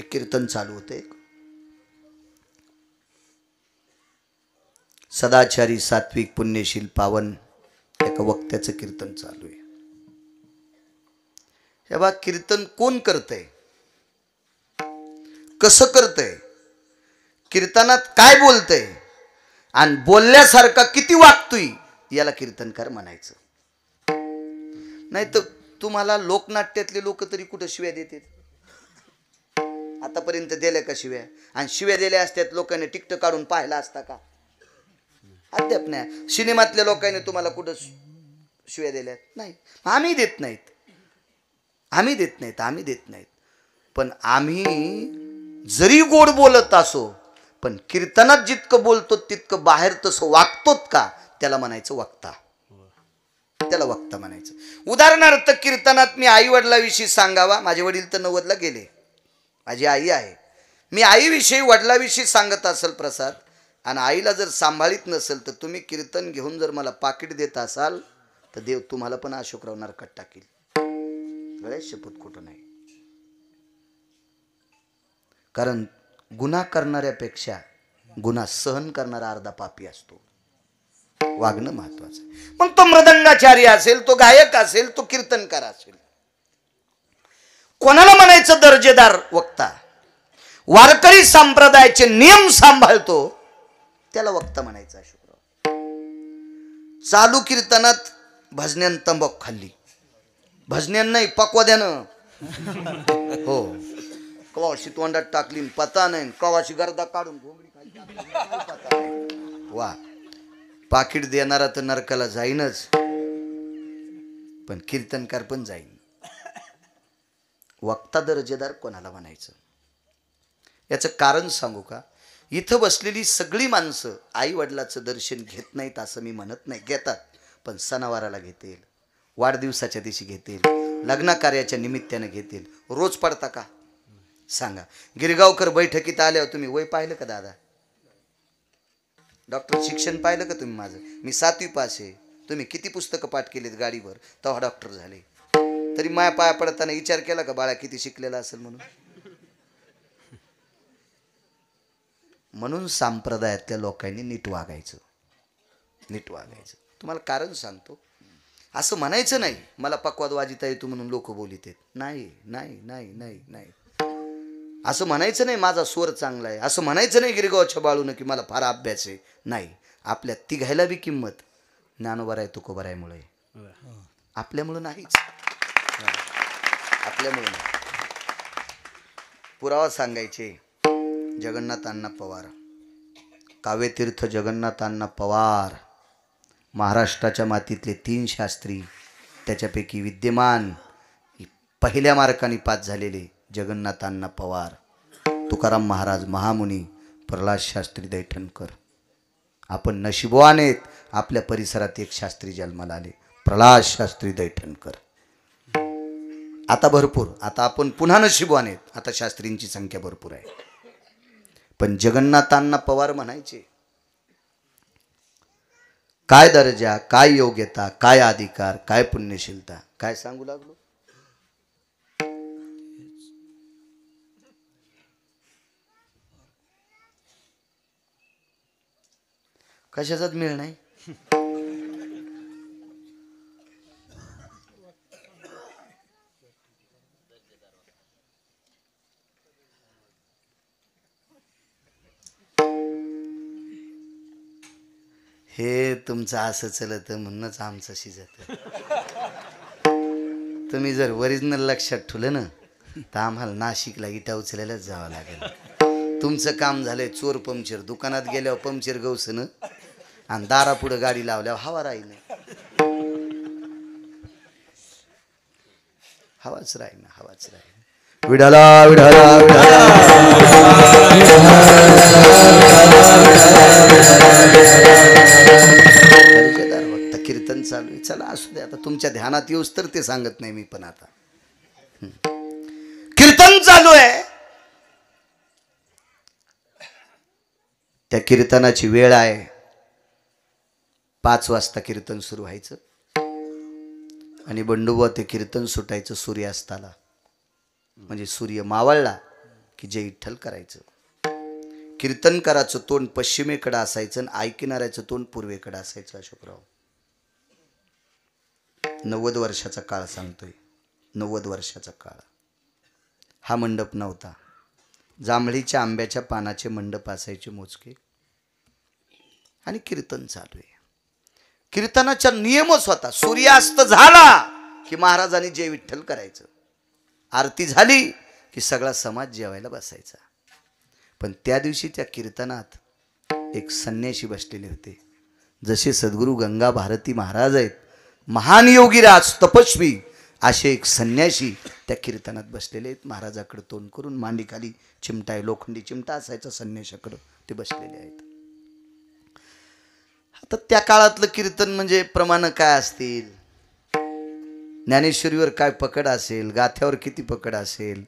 एक कीर्तन चालू होते, सदाचारी सात्विक पुण्यशील पावन एका वक्त्याचं कीर्तन चालू आहे. हे बघ, कीर्तन कोण करतंय, कसं करतंय, कीर्तनात काय बोलतंय आणि बोलल्यासारखा किती वागतोय, याला कीर्तनकार म्हणायचं. नाही तर तुम्हाला लोकनाट्यातले लोक तरी कुठं शिव्या देतात? आतापर्यंत दिल्या का शिव्या? आणि शिव्या दिल्या असत्यात लोकांनी टिकट काढून पाहिला असता का? अद्याप नाही. सिनेमातल्या लोकांनी तुम्हाला कुठं शिव्या दिल्यात? नाही. आम्ही देत नाहीत, आम्ही देत नाहीत, आम्ही देत नाहीत. पण आम्ही जरी गोड बोलत असो, पण कीर्तनात जितकं बोलतो तितकं बाहेर तसं वागतोत का, त्याला म्हणायचं वक्ता. त्याला वक्ता म्हणायचं. उदाहरणार्थ कीर्तनात मी आई वडिलाविषयी सांगावा. माझे वडील तर 90ला गेले, माझी आई आहे. मी आईविषयी वडिलाविषयी सांगत असेल प्रसाद, आणि आईला जर सांभाळीत नसेल तर तुम्ही कीर्तन घेऊन जर मला पाकिट देत असाल तर देव तुम्हाला पण अशोकराव नरकात टाकील. गळ्यात शपथ खोटं नाही. कारण गुन्हा करणाऱ्यापेक्षा गुन्हा सहन करणारा अर्धा पापी असतो. वागणं महत्वाचं आहे. मग तो मृदंगाचारी असेल, तो गायक असेल, तो कीर्तनकार असेल, कोणाला म्हणायचं दर्जेदार वक्ता? वारकरी संप्रदायाचे नियम सांभाळतो त्याला वक्ता म्हणायचं. अशोकराव चालू कीर्तनात भजन्यान तंबाखू खाल्ली, भजन्यान नाही पक्वाद्यानं, हो, कवाशी तोंडात टाकली पता नाही, कवाशी गर्दा काढून घोंगडी खाली. वा, पाकिट देणारा तर नरकाला जाईनच, पण कीर्तनकार पण जाईन. वक्ता दर्जेदार कोणाला म्हणायचं? याचं कारण सांगू का? इथं बसलेली सगळी माणसं आई वडिलाचं दर्शन घेत नाहीत असं मी म्हणत नाही, घेतात. पण सणावाराला घेतील, वाढदिवसाच्या दिवशी घेतील, लग्न कार्याच्या निमित्तानं घेतील. रोज पडता का सांगा? गिरगावकर बैठकीत आल्यावर तुम्ही वय पाहिलं का दादा? डॉक्टर शिक्षण पाहिलं का तुम्ही? माझं मी 7वी पास आहे. तुम्ही किती पुस्तकं पाठ केलीत गाडीवर, तेव्हा डॉक्टर झाले. तरी माया पाया पडताना विचार केला का बाळा किती शिकलेला असेल म्हणून? म्हणून संप्रदायातल्या लोकांनी नीट वागायचं, नीट वागायचं. तुम्हाला कारण सांगतो, असं म्हणायचं नाही मला पक्वाद वाजिता येतो म्हणून लोक बोलित आहेत. नाही नाही नाही नाही नाही, असं म्हणायचं नाही माझा स्वर चांगला आहे, असं म्हणायचं नाही गिरगावच्या बाळून की मला फार अभ्यास आहे. नाही, आपल्या तिघायला बी किंमत ज्ञानोबा आहे तुकोबा आहे मुळे, आपल्यामुळं नाहीच, आपल्यामुळं नाही. पुरावा सांगायचे. जगन्नाथ अण्णा पवार, काव्यतीर्थ जगन्नाथ अण्णा पवार, महाराष्ट्राच्या मातीतले 3 शास्त्री, त्याच्यापैकी विद्यमान पहिल्या मार्काने पास झालेले जगन्नाथ अण्णा पवार, तुकाराम महाराज महामुनी, प्रल्हाद शास्त्री दैठणकर. आपण नशिबवान आहेत, आपल्या परिसरात एक शास्त्री जन्माला आले, प्रल्हाद शास्त्री दैठणकर. आता भरपूर, आता आपण पुन्हा नशिबवान आहेत, आता शास्त्रींची संख्या भरपूर आहे. पण जगन्नाथांना पवार म्हणायचे. काय दर्जा, काय योग्यता, काय अधिकार, काय पुण्यशीलता, काय सांगू लागलो? कशाचाच मेळ नाही. हे तुमचं असं चलत म्हणूनच आमचं शिजत. तुम्ही जर ओरिजिनल लक्षात ठेवलं ना तर आम्हाला नाशिकला इटा उचलायलाच जावं लागेल. तुमचं काम झालंय चोर पंक्चर. दुकानात गेल्यावर पंक्चर गवसनं आणि दारापुढं गाडी लावल्यावर हवा राहील, हवाच राहील, हवाच राहील. विडाला विडाला दर्जेदार वक्ता कीर्तन चालू आहे. चला असू दे, आता तुमच्या ध्यानात येऊस तर ते सांगत नाही मी. पण आता कीर्तन चालू आहे, त्या कीर्तनाची वेळ आहे. 5 वाजता कीर्तन सुरू व्हायचं आणि बंडोबा ते कीर्तन सुटायचं सूर्यास्ताला. म्हणजे सूर्य मावळला की जय विठ्ठल करायचं. कीर्तनकाराचं तोंड पश्चिमेकडे असायचं आणि ऐकणाऱ्याचं तोंड पूर्वेकडे असायचं. अशोकराव 90 वर्षाचा काळ सांगतोय. 90 वर्षाचा काळ. हा मंडप नव्हता. जांभळीच्या आंब्याच्या पानाचे मंडप असायचे मोजके. आणि कीर्तन चालू आहे. कीर्तनाचा नियमच होता, सूर्यास्त झाला की महाराजांनी जय विठ्ठल करायचं. आरती झाली की सगळा समाज जेवायला बसायचा. पण त्या दिवशी त्या कीर्तनात एक संन्याशी बसलेले होते. जसे सद्गुरू गंगा भारती महाराज आहेत, महान योगीराज तपस्वी, असे एक संन्याशी त्या कीर्तनात बसलेले आहेत. महाराजाकडे तोंड करून, मांडीखाली चिमटा आहे, लोखंडी चिमटा असायचा संन्याशाकडं, ते बसलेले आहेत. आता त्या काळातलं कीर्तन म्हणजे प्रमाण काय असतील, ज्ञानेश्वरीवर काय पकड असेल, गाथ्यावर किती पकड असेल,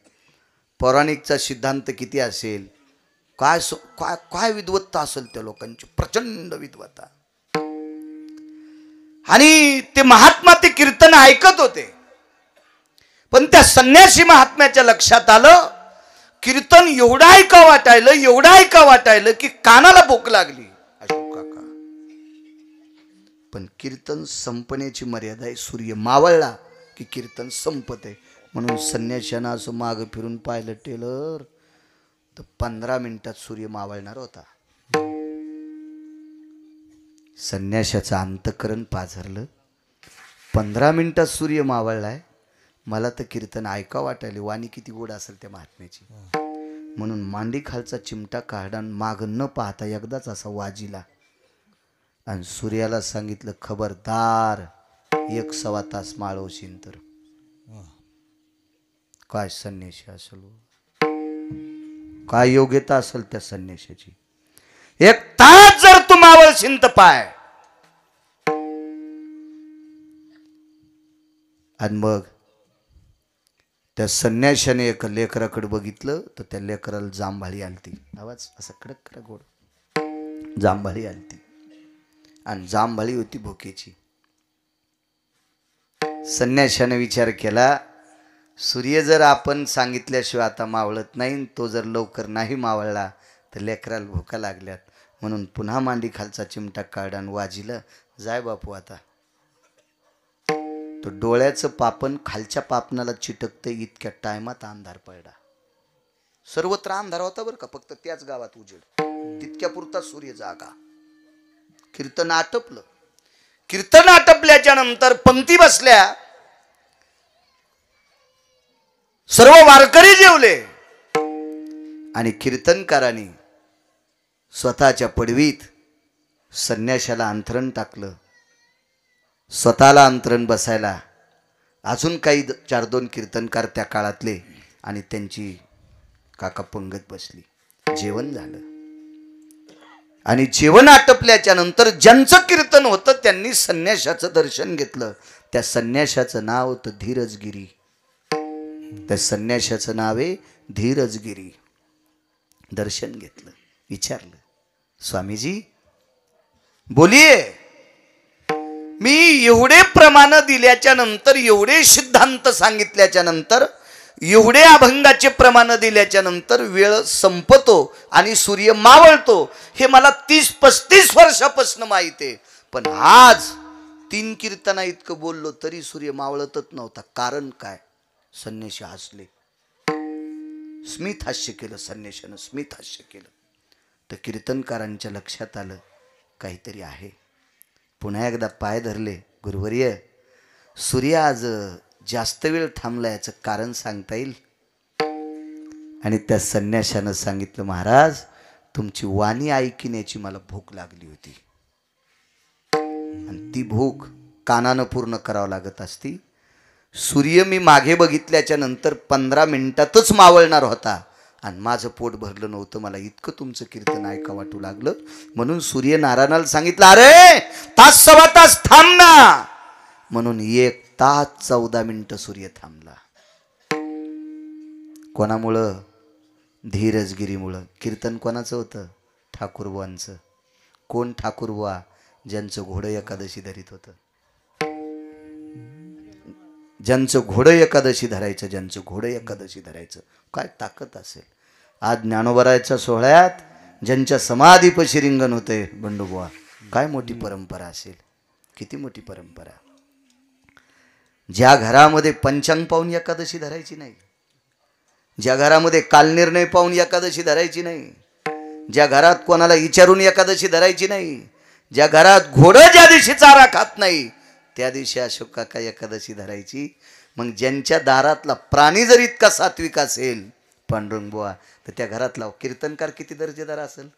पौराणिकचा सिद्धांत किती असेल, काय काय काय विद्वत्ता असेल त्या लोकांची, प्रचंड विद्वत्ता. आणि ते महात्मा ते कीर्तन ऐकत होते. पण त्या संन्यासी महात्म्याच्या लक्षात आलं, कीर्तन एवढं ऐका वाटायलं, एवढं ऐका वाटायलं की कानाला भूक लागली. अशोक काका, पण कीर्तन संपण्याची मर्यादा आहे. सूर्य मावळला की कीर्तन संपत आहे. म्हणून संन्याशानं असं मागं फिरून पाहिलं टेलर, तर 15 मिनिटात सूर्य मावळणार होता. संन्याशाचं अंतःकरण पाझरलं. 15 मिनिटात सूर्य मावळलाय. मला तर कीर्तन ऐका वाटायले, वाणी किती गोड असेल त्या महात्म्याची. म्हणून मांडी खालचा चिमटा काढला, माग न पाहता एकदाच असा वाजिला आणि सूर्याला सांगितलं, खबरदार 1-1.25 तास माळवशीन तर. काय संन्याशी असेल, काय योग्यता असेल त्या संन्याशाची. 1 तास जर तू मावळशीन तर पाय. आणि मग त्या संन्याशाने एका लेकराकडे बघितलं, तर त्या लेकराला जांभाळी आलती. आवाज असा कडक कडक गोड, जांभाळी आलती. आणि जांभाळी होती भुकेची. संन्याशाने विचार केला, सूर्य जर आपण सांगितल्याशिवाय आता मावळत नाही, तो जर लवकर नाही मावळला तर लेकराला भुका लागल्यात. म्हणून पुन्हा मांडी खालचा चिमटा काढा आणि वाजिलं, जाय बापू आता. तो डोळ्याचं पापण खालच्या पापणाला चिटकतं इतक्या टायमात अंधार पडला. सर्वत्र अंधार होता बरं का, फक्त त्याच गावात उजेड. तितक्या पुरता सूर्य जागा. कीर्तन आटपलं. कीर्तन आटपल्याच्या नंतर पंक्ती बसल्या. सर्व वारकरी जेवले आणि कीर्तनकारांनी स्वतःच्या पडवीत संन्याशाला अंथरण टाकलं. स्वतःला अंतरण बसायला अजून काही 4-2 कीर्तनकार त्या काळातले आणि त्यांची काका पंगत बसली. जेवण झालं आणि जेवण आटपल्याच्या नंतर ज्यांचं कीर्तन होतं त्यांनी संन्याशाचं दर्शन घेतलं. त्या संन्याशाचं नाव होतं धीरजगिरी. त्या संन्याशाचं नाव आहे धीरजगिरी. दर्शन घेतलं. विचारलं, स्वामीजी बोलिये, मी एवढे प्रमाण दिल्याच्या नंतर, एवढे सिद्धांत सांगितल्याच्या नंतर, एवढे अभंगाचे प्रमाण दिल्याच्या नंतर वेळ संपतो आणि सूर्य मावळतो हे मला 30-35 वर्षापासून माहिती आहे. पण आज 3 कीर्तना इतकं बोललो तरी सूर्य मावळतच नव्हता. कारण काय? संन्याशी हसले. स्मित हास्य केलं संन्याशानं, स्मित हास्य केलं. तर कीर्तनकारांच्या लक्षात आलं काहीतरी आहे. पुन्हा एकदा पाय धरले. गुरुवर्य, सूर्य आज जास्त वेळ थांबला, याचं कारण सांगता येईल? आणि त्या संन्याशानं सांगितलं, महाराज तुमची वाणी ऐकण्याची मला भूक लागली होती आणि ती भूक कानानं पूर्ण करावं लागत असती. सूर्य मी मागे बघितल्याच्या नंतर 15 मिनिटातच मावळणार होता आणि माझं पोट भरलं नव्हतं. मला इतकं तुमचं कीर्तन ऐका वाटू लागलं. म्हणून सूर्य नारायणाला सांगितलं, अरे 1-1.25 तास थांब ना. म्हणून 1 तास 14 मिनिटं सूर्य थांबला. कोणामुळं? धीरजगिरीमुळं. कीर्तन कोणाचं होतं? ठाकूरबुवांचं. कोण ठाकूरबुवा? ज्यांचं घोडं एकादशी धरीत होतं. ज्यांचं घोडं एकादशी धरायचं, ज्यांचं घोडं एकादशी धरायचं. काय ताकद असेल. आज ज्ञानोबरायच्या सोहळ्यात ज्यांच्या समाधीपाशी रिंगण होते बंडूबुवा, काय मोठी परंपरा असेल, किती मोठी परंपरा. ज्या घरामध्ये पंचांग पाहून एकादशी धरायची नाही, ज्या घरामध्ये कालनिर्णय पाहून एकादशी धरायची नाही, ज्या घरात कोणाला विचारून एकादशी धरायची नाही, ज्या घरात घोडं ज्या दिवशी चारा खात नाही त्या दिवशी अशोक काका एकादशी धरायची. मग ज्यांच्या दारातला प्राणी जर इतका सात्विक असेल पांडुरंग बुवा, तर त्या घरातला कीर्तनकार किती दर्जेदार असेल.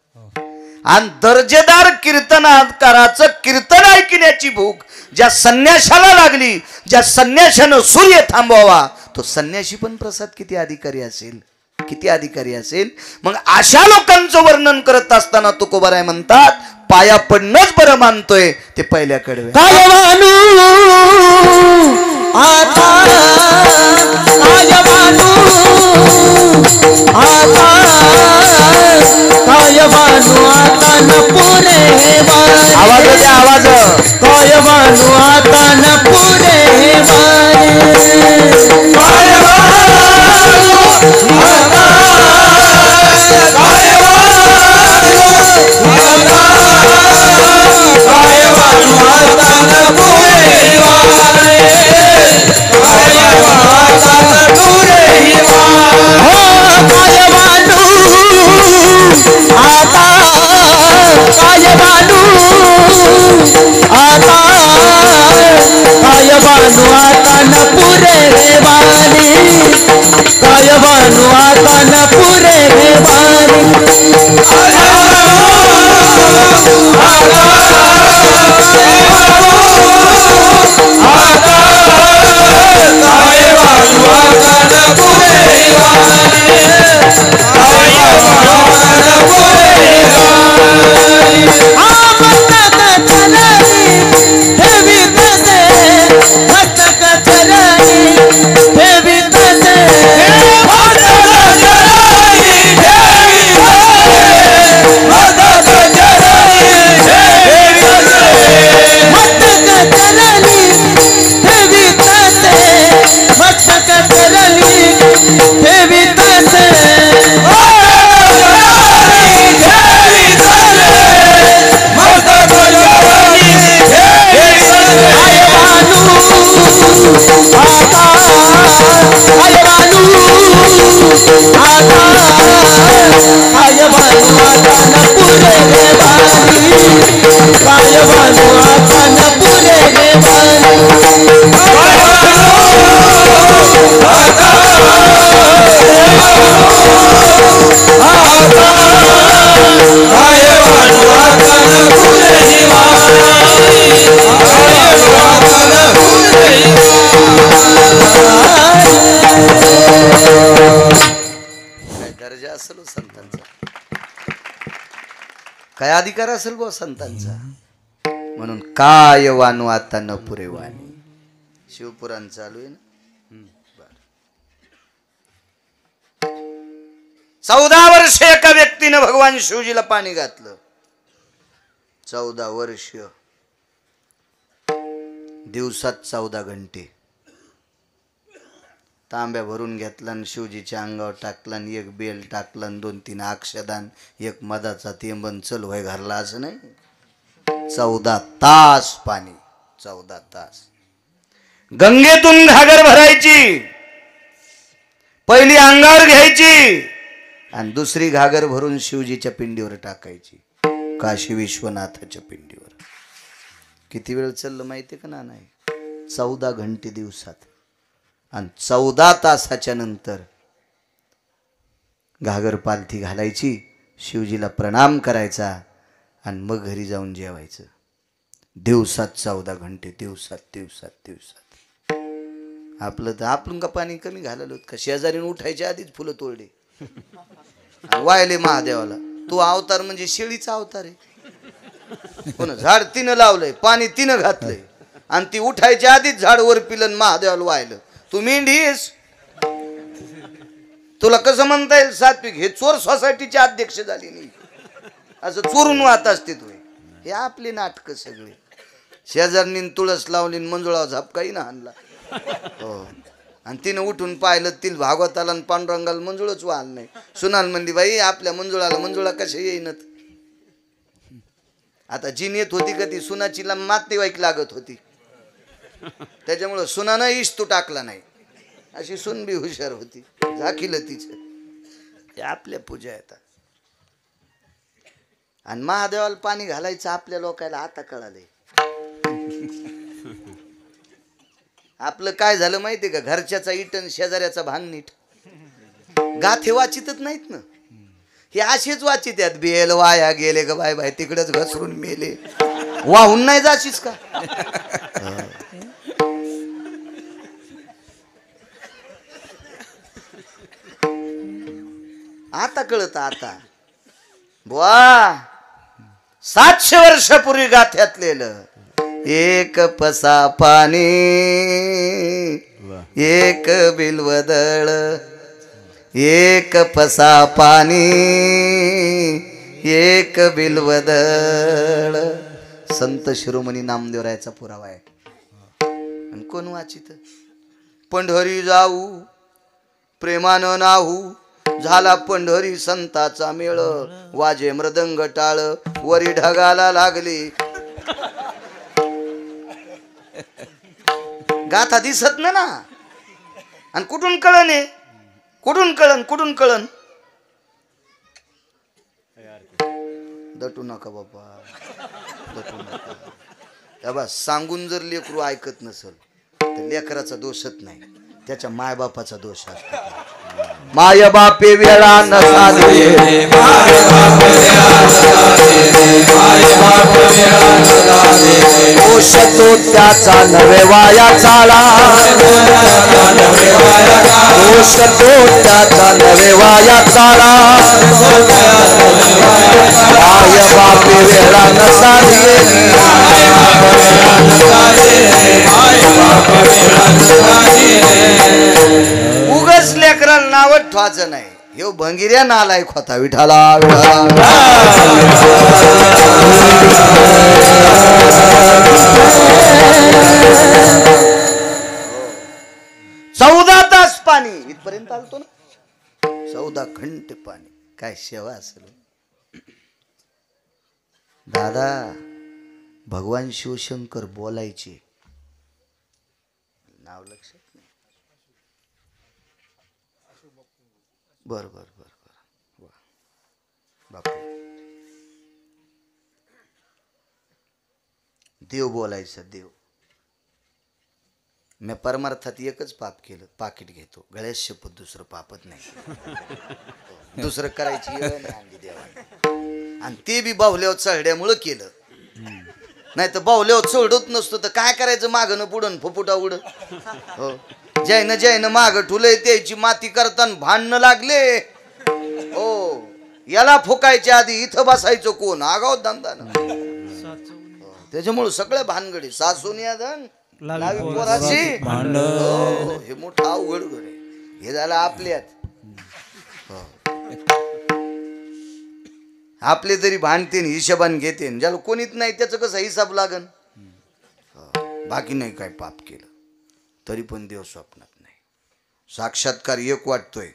आणि दर्जेदार कीर्तनकाराचं कीर्तन ऐकण्याची भूक ज्या संन्याशाला लागली, ज्या संन्याशानं सूर्य थांबवावा, तो संन्याशी पण प्रसाद किती अधिकारी असेल, किती अधिकारी असेल. मग अशा लोकांचं वर्णन करत असताना तुकोबाराय म्हणतात, पाया पडणंच बरं मानतोय ते पहिल्या कडवे. आवाज द्या, आवाज. काय बानू आता न पुरे काय अधिकार असेल बा संतांचा. म्हणून काय वानू आता न पुरे वाणी. शिवपुराण चालू आहे ना. 14 वर्ष एका व्यक्तीने भगवान शिवजीला पाणी घातलं. 14 वर्ष, दिवसात 14 घंटे. तांब्या भरून घेतला आणि शिवजीच्या अंगावर टाकला, आणि एक बेल टाकला, 2-3 अक्षदान, एक मधाचा तेंबन, चल व्हाय घरला. असं नाही. 14 तास पाणी, 14 तास. गंगेतून घागर भरायची, पहिली अंगावर घ्यायची आणि दुसरी घागर भरून शिवजीच्या पिंडीवर टाकायची, काशी विश्वनाथाच्या पिंडीवर. किती वेळ चाललं माहिती का ना? नाही, 14 घंटे दिवसात. आणि 14 तासाच्या नंतर घागर पालथी घालायची, शिवजीला प्रणाम करायचा आणि मग घरी जाऊन जेवायचं. दिवसात 14 घंटे, दिवसात दिवसात दिवसात. आपलं तर आपण का पाणी कमी घालवलं होत का? शेजारीने उठायच्या आधीच फुलं तोडले, वायले महादेवाला. तू अवतार म्हणजे शेळीचा अवतार आहे. कोण झाड तिनं लावलंय, पाणी तिनं घातलंय, आणि ती उठायच्या आधीच झाड वर पिलं महादेवाला वाहिलं. तू मेंढीस, तुला कसं म्हणता येईल सात्विक? हे चोर सोसायटीचे अध्यक्ष झाली नाही, असं चोरून वाहत असते तू. हे आपली नाटक सगळे. शेजारनी तुळस लावली, मंजुळा झपकाही ना आणला. हो, आणि तिनं उठून पाहिलं तिला भागवताला आणि पांडुरंगाला मंजुळच वाहल नाही. सुनाल म्हणली बाई आपल्या मंजुळाला मंजुळा कशा येईनत. आता जी नेत होती का ती सुनाचीला नातेवाईक लागत होती, त्याच्यामुळं सुनानं इस्तू टाकला नाही. अशी सुन बी हुशार होती, झाकीलं तिचं. आपल्या पूजा येतात. आणि महादेवाला पाणी घालायचं आपल्या लोकांना आता कळालंय. आपलं काय झालं माहितीये का, घरच्याचा इटन शेजाऱ्याचा भान नीट. गाथे वाचितच नाहीत ना, हे असेच वाचित आहेत. बेल वाया गेले ग बाय बाय, तिकडेच घसरून मेले. वाहून नाही जाशीस का. आता कळत आता बुवा. 700 वर्षापूर्वी गाथ्यातलेलं. एक पसा पाणी एक बिल्वदळ, एक पसा पाणी एक बिल्वदळ. संत शिरोमणी नामदेवरायाचा पुरावा आहे. आणि कोण वाचित. पंढरी जाऊ प्रेमानं नाहू, झाला पंढरी संताचा मेळ. वाजे मृदंग टाळ वरी ढगाला लागली. गाथा दिसत ना. आणि कुठून कळण आहे, कुठून कळण, कुठून कळण. दटू नका बाबा, दटू नका. बाबा सांगून जर लेकरू ऐकत नसल तर लेकराचा दोषच नाही, त्याच्या मायबापाचा दोष असतो. माय बापे वेळा नसा दे, दोष तो त्याचा नवे वाया चाला. दोष तो त्याचा नवे वाया चाला. माय बापे वेळा नसा दे, उगच लेकराला नावच ठेवायचं नाही. ह्यो भंगिऱ्या नालायक होता. विठाला विठाला. 14 तास पाणी इथपर्यंत आलतो ना. 14 घंटे पाणी. काय सेवा असेल दादा. भगवान शिवशंकर बोलायचे, नाव लक्षात नाही. बर बर बर बर बापू. देव बोलायचं. देव. मी परमार्थात एकच पाप केलं, पाकिट घेतो. गळ्यात शपथ दुसरं पापच नाही. दुसरं करायची वेळ नाही आणली देवाने. आणि ते बी बाहुल्यावर चढल्यामुळं केलं. नाही तर बाहुल्यावर चढत नसतो तर काय करायचं. मागणं पुढं फुफुटा उड. हो, जैन जैन माग ठुलय त्याची माती करताना भांडणं लागले. हो, याला फुकायच्या आधी इथं बसायचं कोण. आगाव धंदा ना. त्याच्यामुळे सगळ्या भानगडी सासून धन लावी पोराची. हे मोठा अवघड घड. हे झालं आपल्यात. आपले तरी भांडते हिशोबान घेते. ज्याला कोणीच नाही त्याचं कसं हिसाब लागन. बाकी नाही काय पाप केलं तरी पण देव स्वप्नात नाही. साक्षात्कार एक वाटतोय,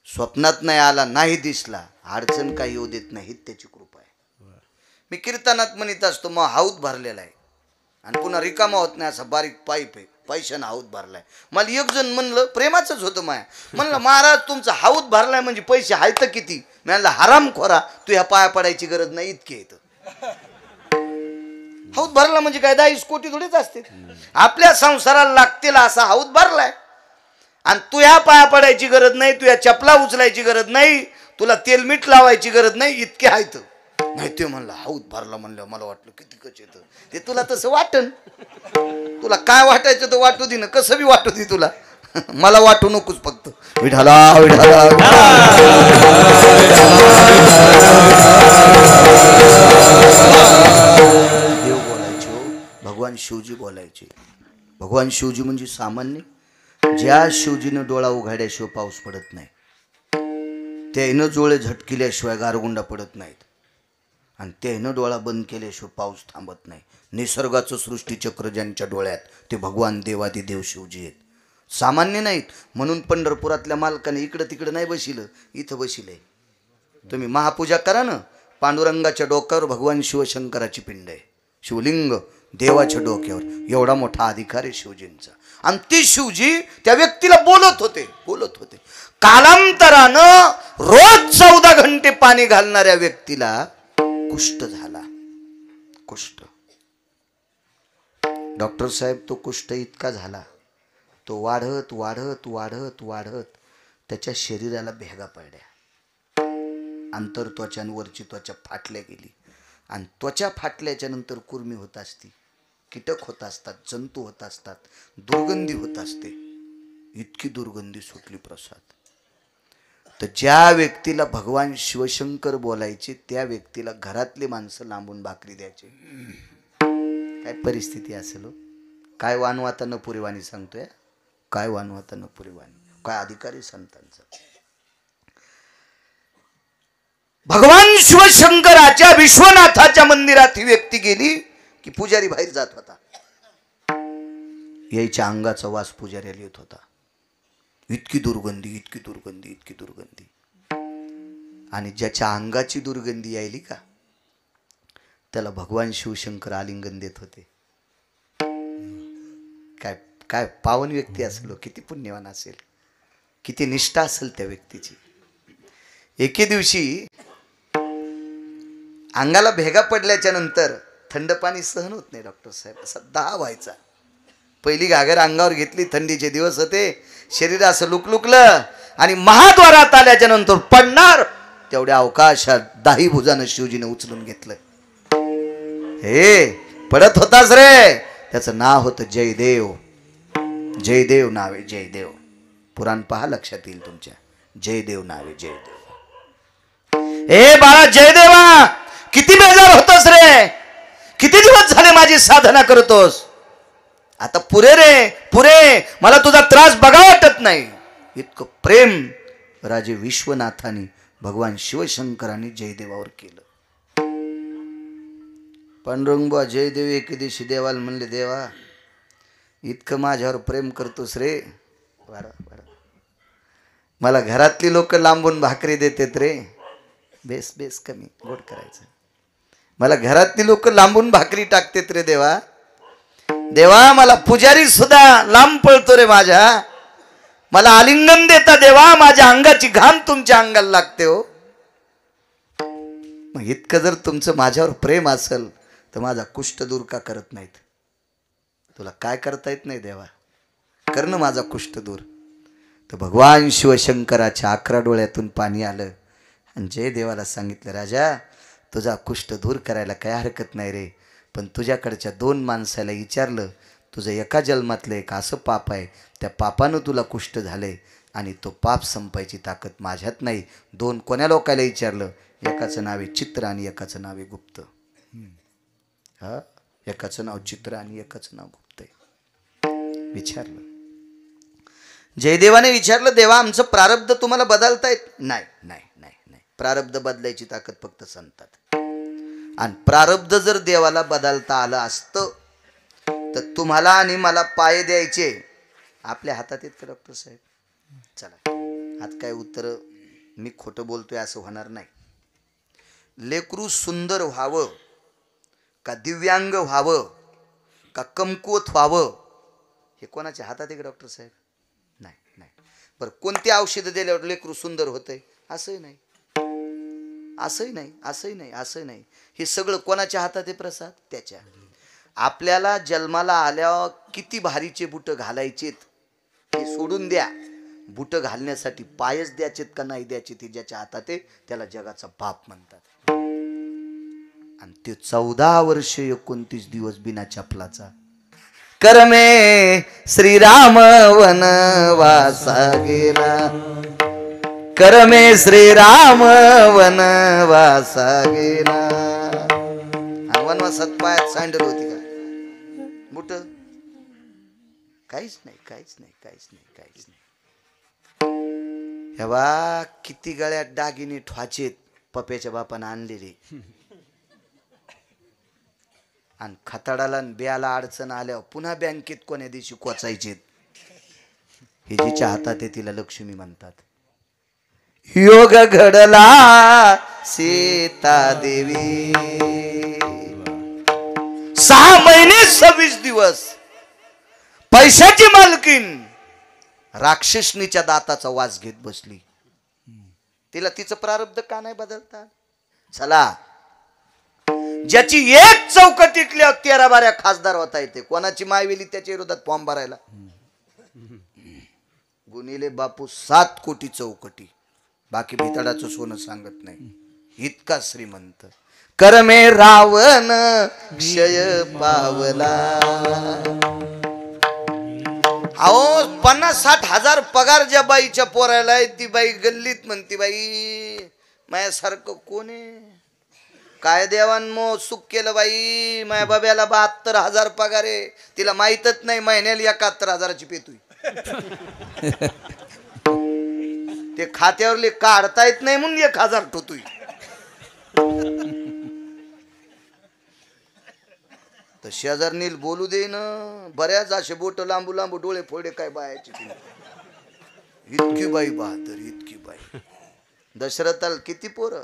स्वप्नात नाही आला, नाही दिसला, अडचण काही येऊ देत नाही. त्याची कृपा आहे. मी कीर्तनात म्हणत असतो मग हाऊत भरलेला आहे आणि पुन्हा रिकामा होत नाही. असा बारीक पाईप आहे, पैशानं हाऊत भरलाय. मला एक जण म्हणलं, प्रेमाचंच होतं माया, म्हणलं महाराज तुमचा हाऊत भरलाय म्हणजे पैसे आहेत तर किती. मी म्हणलं हराम खोरा, तू ह्या पाया पडायची गरज नाही इतके येतं. हाऊत भरला म्हणजे काय 10 कोटी थोडेच असते. आपल्या संसाराला लागतील असा हाऊत भरलाय. आणि तू ह्या पाया पडायची गरज नाही, तू या चपला उचलायची गरज नाही, तुला तेल मीठ लावायची गरज नाही, इतके आहेत. नाही ते म्हणलं हाऊत भरला म्हणलं मला वाटलं किती कच येतं. ते तुला तसं वाटन, तुला काय वाटायचं तर वाटू दे ना, कसं बी वाटू दे तुला. मला वाटू नकोस फक्त. विठाला विठाला. देव बोलायचे हो, भगवान शिवजी बोलायचे. भगवान शिवजी म्हणजे सामान्य. ज्या शिवजीनं डोळा उघाड्याशिवाय पाऊस पडत नाही, त्यानं डोळे झटकिल्याशिवाय गारगुंडा पडत नाहीत, आणि त्यानं डोळा बंद केल्याशिवाय पाऊस थांबत नाही. निसर्गाचं सृष्टीचक्र ज्यांच्या डोळ्यात ते भगवान देवादिदेव शिवजी आहेत. सामान्य नाहीत. म्हणून पंढरपुरातल्या मालकाने इकडं तिकडं नाही बसिलं, इथं बसिलंय. तुम्ही महापूजा करा ना, पांडुरंगाच्या डोक्यावर भगवान शिवशंकराची पिंड आहे, शिवलिंग देवाच्या डोक्यावर. एवढा मोठा अधिकार आहे शिवजींचा. आणि ती शिवजी त्या व्यक्तीला बोलत होते. कालांतरानं रोज 14 घंटे पाणी घालणाऱ्या व्यक्तीला कुष्ठ झाला. कुष्ठ. डॉक्टर साहेब, तो कुष्ठ इतका झाला, तो वाढत वाढत वाढत वाढत त्याच्या शरीराला भेगा पडल्या. अंतर त्वचा आणि वरची त्वचा फाटल्या गेली. आणि त्वचा फाटल्याच्या नंतर कुर्मी होत असती, कीटक होत असतात, जंतू होत असतात, दुर्गंधी होत असते. इतकी दुर्गंधी सुटली प्रसाद. तर ज्या व्यक्तीला भगवान शिवशंकर बोलायचे त्या व्यक्तीला घरातली माणसं लांबून भाकरी द्यायचे. काय परिस्थिती असेल. काय वानवाता न पुरीवाणी सांगतोय, काय वानवाता न पुरीवाणी, काय अधिकारी संतांचा. भगवान शिवशंकराच्या विश्वनाथाच्या मंदिरात ही व्यक्ती गेली की पुजारी बाहेर जात होता. यायच्या अंगाचा वास पुजाऱ्याला येत होता. इतकी दुर्गंधी, इतकी दुर्गंधी, इतकी दुर्गंधी. आणि ज्याच्या अंगाची दुर्गंधी यायली का त्याला भगवान शिवशंकर आलिंगन देत होते. काय काय पावन व्यक्ती असेल, किती पुण्यवान असेल, किती निष्ठा असेल त्या व्यक्तीची. एके दिवशी अंगाला भेगा पडल्याच्या नंतर थंड पाणी सहन होत नाही डॉक्टर साहेब, असा दाह व्हायचा. पहिली घागर अंगावर घेतली, थंडीचे दिवस होते, शरीर असं लुकलुकलं आणि महाद्वारात आल्याच्या नंतर पडणार तेवढ्या अवकाशात दाही भुजानं शिवजीने उचलून घेतलं. हे पडत होतास रे, त्याचं नाव होतं जयदेव. जयदेव नावे, जयदेव. पुराण पहा, लक्षात येईल तुमच्या. जयदेव नावे, जयदेव. हे बाळा जयदेवा, किती बेजार होतोस रे, किती दिवस झाले माझी साधना करतोस, आता पुरे रे पुरे, मला तुझा त्रास बघा वाटत नाही. इतकं प्रेम राजे विश्वनाथाने भगवान शिवशंकरांनी जयदेवावर केलं. पांडुरंगबा जयदेव एके दिवशी देवाला म्हणले, देवा इतकं माझ्यावर प्रेम करतोस रे, मला घरातली लोक लांबून भाकरी देतात रे, बेस बेस कमी गोड करायचं, मला घरातली लोक लांबून भाकरी टाकतात रे देवा. देवा मला पुजारी सुद्धा लांब पळतो रे माझ्या, मला आलिंगन देता देवा, माझ्या अंगाची घाम तुमच्या अंगाला लागते हो. मग इतकं जर तुमचं माझ्यावर प्रेम असेल तर माझा कुष्ठ दूर का करत नाहीत? तुला काय करता येत नाही देवा, कर ना माझा कुष्ठ दूर. तर भगवान शिवशंकराच्या 11 डोळ्यातून पाणी आलं आणि जयदेवाला सांगितलं, राजा तुझा कुष्ठ दूर करायला काय हरकत नाही रे, पण तुझ्याकडच्या 2 माणसाला विचारलं, तुझं एका जन्मातलं एक असं पाप आहे, त्या पापानं तुला कुष्ठ झालंय आणि तो पाप संपायची ताकद माझ्यात नाही. 2 कोण्या लोकायला विचारलं, एकाचं नाव आहे चित्र आणि एकाचं नाव आहे गुप्त. हा, एकाचं नाव चित्र आणि एकाचं नाव गुप्त आहे. विचारलं, जयदेवाने विचारलं, देवा आमचं प्रारब्ध तुम्हाला बदलता येत नाही? नाही नाही नाही, प्रारब्ध बदलायची ताकद फक्त संतात. आणि प्रारब्ध जर देवाला बदलता आलं असतं तर तुम्हाला आणि मला पाय द्यायचे आपल्या हातात आहेत का डॉक्टर साहेब? चला, आज काय उत्तर, मी खोटं बोलतोय असं होणार नाही. लेकरू सुंदर व्हावं का दिव्यांग व्हावं का कमकुवत व्हावं हे कोणाच्या हातात आहे का डॉक्टर साहेब? नाही नाही. बरं, कोणती औषधं दिल्यावर लेकरू सुंदर होतंय? असंही नाही, असंही नाही, असंही नाही, असं नाही. हे सगळं कोणाच्या हातात आहे प्रसाद? त्याच्या. आपल्याला जन्माला आल्यावर किती भारीचे बुट घालायचेत हे सोडून द्या, बुट घालण्यासाठी पायच द्यायचेत का नाही द्यायचे ते ज्याच्या हातात आहे त्याला जगाचा बाप म्हणतात. आणि ते 14 वर्ष 29 दिवस बिना चपलाचा. करमे श्रीराम वनवासा गेला, करमे श्रीराम वनवासा गेला. वनवासात पायात सँडल होती का? बुट? काहीच नाही, काहीच नाही, काहीच नाही, काहीच नाही. हे बा किती गळ्यात दागिने ठवाचेत पप्याच्या बापानं आणलेले, आणि खताडाला ब्याला अडचण आल्यावर पुन्हा बँकेत कोण्या दिवशी कोचायचे. हे जिच्या हातात आहे तिला लक्ष्मी म्हणतात. योग घडला सीता देवी 6 महिने 26 दिवस पैशाची मालकीन राक्षसनीच्या दाताचा वास घेत बसली. तिला तिचं प्रारब्ध का नाही बदलता? चला, ज्याची एक चौकटीतल्या 13-12 खासदार होता येते, कोणाची मायवेली त्याच्या विरोधात फॉर्म भरायला. गुणिले बापू 7 कोटी चौकटी, बाकी भितडाचं सोनं सांगत नाही, इतका श्रीमंत. करमे रावण क्षय पावला. अहो 50-60 हजार पगार ज्या बाईच्या पोरायला आहे, ती बाई गल्लीत म्हणती, बाई माझ्यासारखं कोण आहे? काय देवान मो सुख केलं बाई, माझ्या बाब्याला 72,000 पगार आहे. तिला माहीतच नाही महिन्याला 71,000ची पेतुई. ते खात्यावरले काढता येत नाही म्हणून 1,000 ठोतुई. तर शेजारनील बोलू दे ना, बऱ्याच असे बोट लांबू लांबू डोळे फोडे काय बायाची. इतकी बाई बहादर, इतकी बाई. दशरथाला किती पोरं,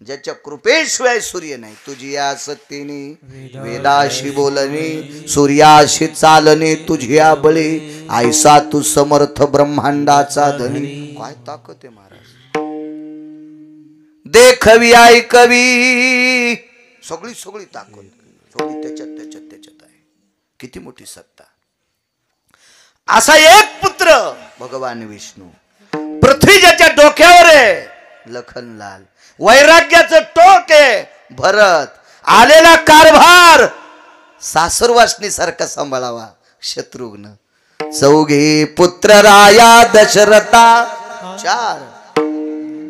ज्याच्या कृपेशिवाय सूर्य नाही. तुझी या सत्तेने वेदाशी बोलणे, सूर्याशी चालणे, तुझी या बळी ऐसा तू समर्थ ब्रह्मांडाचा धनी. काय ताकद आहे महाराज. देखवी ऐकवी सगळी सगळी ताकद, सगळी त्याच्यात आहे. किती मोठी सत्ता. असा एक पुत्र भगवान विष्णू. पृथ्वी ज्याच्या डोक्यावर आहे लखनलाल. वैराग्याचं टोक आहे भरत. आलेला कारभार सासुरवासनी सारखा सांभाळावा शत्रुघ्न. 4 पुत्र राया दशरथा 4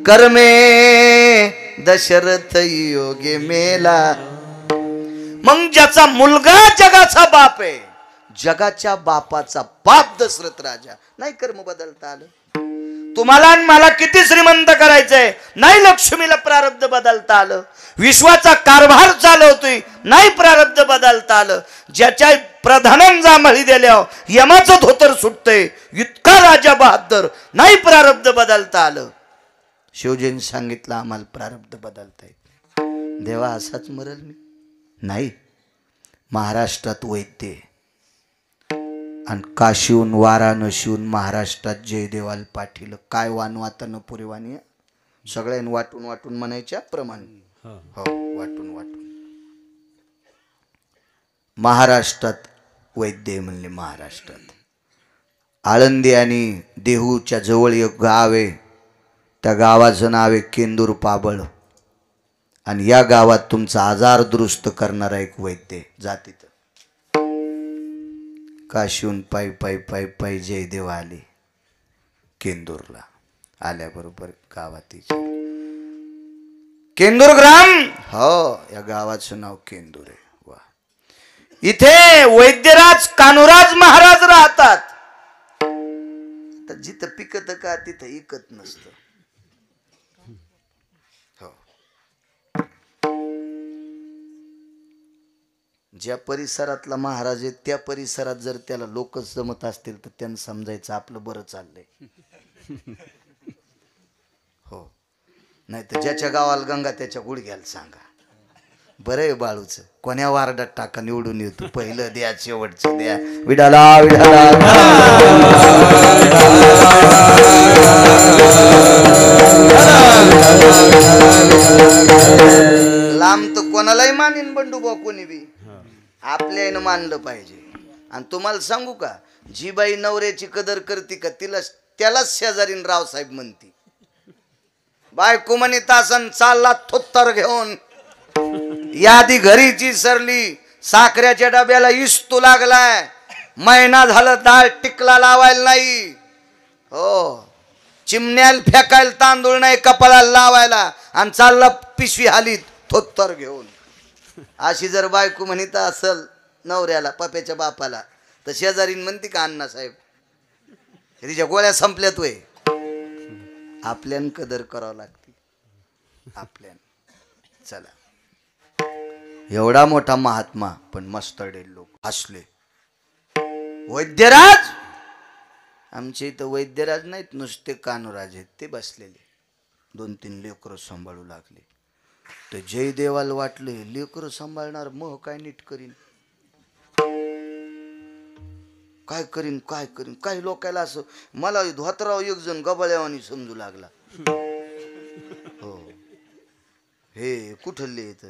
कर्मे दशरथ योगे मेला. मग ज्याचा मुलगा जगाचा बाप आहे, जगाच्या बापाचा बाप दशरथ राजा, नाही कर्म बदलता आलं. तुम्हाला आणि मला किती श्रीमंत करायचंय, नाही लक्ष्मीला प्रारब्ध बदलता आलं. विश्वाचा कारभार चालवतोय, नाही प्रारब्ध बदलता आलं. ज्याच्या प्रधानांचा मळी दिल्यावर यमाचं धोतर सुटतंय, इतका राजा बहादर, नाही प्रारब्ध बदलता आलं. शिवजीने सांगितलं आम्हाला प्रारब्ध बदलता येत. देवा असाच मरल मी? नाही. महाराष्ट्रात वैद्य आणि काशीहून वाराणसीहून महाराष्ट्रात जयदेवाल पाटील. काय वानवातानं पुरेवानी, सगळ्यांनी वाटून वाटून म्हणायच्या प्रमाणे. हो, वाटून वाटून महाराष्ट्रात वैद्य म्हणले. महाराष्ट्रात आळंदी आणि देहूच्या जवळ एक गाव आहे, त्या गावाचं नाव आहे केंदूर पाबळ. आणि या गावात तुमचा आजार दुरुस्त करणारा एक वैद्य जातीत. काशीहून पायी पायी पायी पायी जयदेव आले केंदूरला. आल्याबरोबर गावात केंदूर ग्राम, हो या गावाचं नाव केंदूर आहे. वा. इथे वैद्यराज कान्होराज महाराज राहतात. तर जिथं पिकत का तिथं इकत नसतं. ज्या परिसरातला महाराज आहे त्या परिसरात जर त्याला लोक जमत असतील तर त्यांना समजायचं आपलं बरं चाललंय. हो, नाही तर ज्याच्या गावाला गंगा त्याच्या गुडघ्याला सांगा. बरं आहे बाळूचं, कोण्या वार्डात टाका निवडून येतो, पहिलं द्या शेवटचं द्या. विडाला विडाला लांब तर कोणालाही मानीन बंडू बा, कोणी बी आपल्यानं मानलं पाहिजे. आणि तुम्हाला सांगू का, जी बाई नवऱ्याची कदर करते का त्यालाच शेजारीन रावसाहेब म्हणती. बायको म्हणे तासन चालला थोत्तर घेऊन, यादी घरीची सरली, साखऱ्याच्या डब्याला इस्तू लागलाय, महिना झालं डाळ टिकला लावायला नाही. हो, चिमण्याला फेकायला तांदूळ नाही कपाळाला लावायला, आणि चालला पिशवी हालीत थोत्तर घेऊन. अशी जर बायको म्हणत असल नवऱ्याला, पप्याच्या बापाला, तर शेजारीन म्हणते का अण्णासाहेब तिच्या गोळ्या संपल्यात वय. आपल्यान कदर करावं लागते आपल्यान. चला, एवढा मोठा महात्मा पण मस्तडे लोक असले. वैद्यराज आमच्या इथं वैद्यराज नाहीत, नुसते कानूराज आहेत, ते बसलेले 2-3 लेकरं सांभाळू लागले. तर जयदेवाला वाटले लेकरं सांभाळणार मग काय नीट करीन, काय करीन काय करीन. काही लोकायला असं मला धोतराव एक जण गबाळ्यावानी समजू लागला. हो हे कुठले येत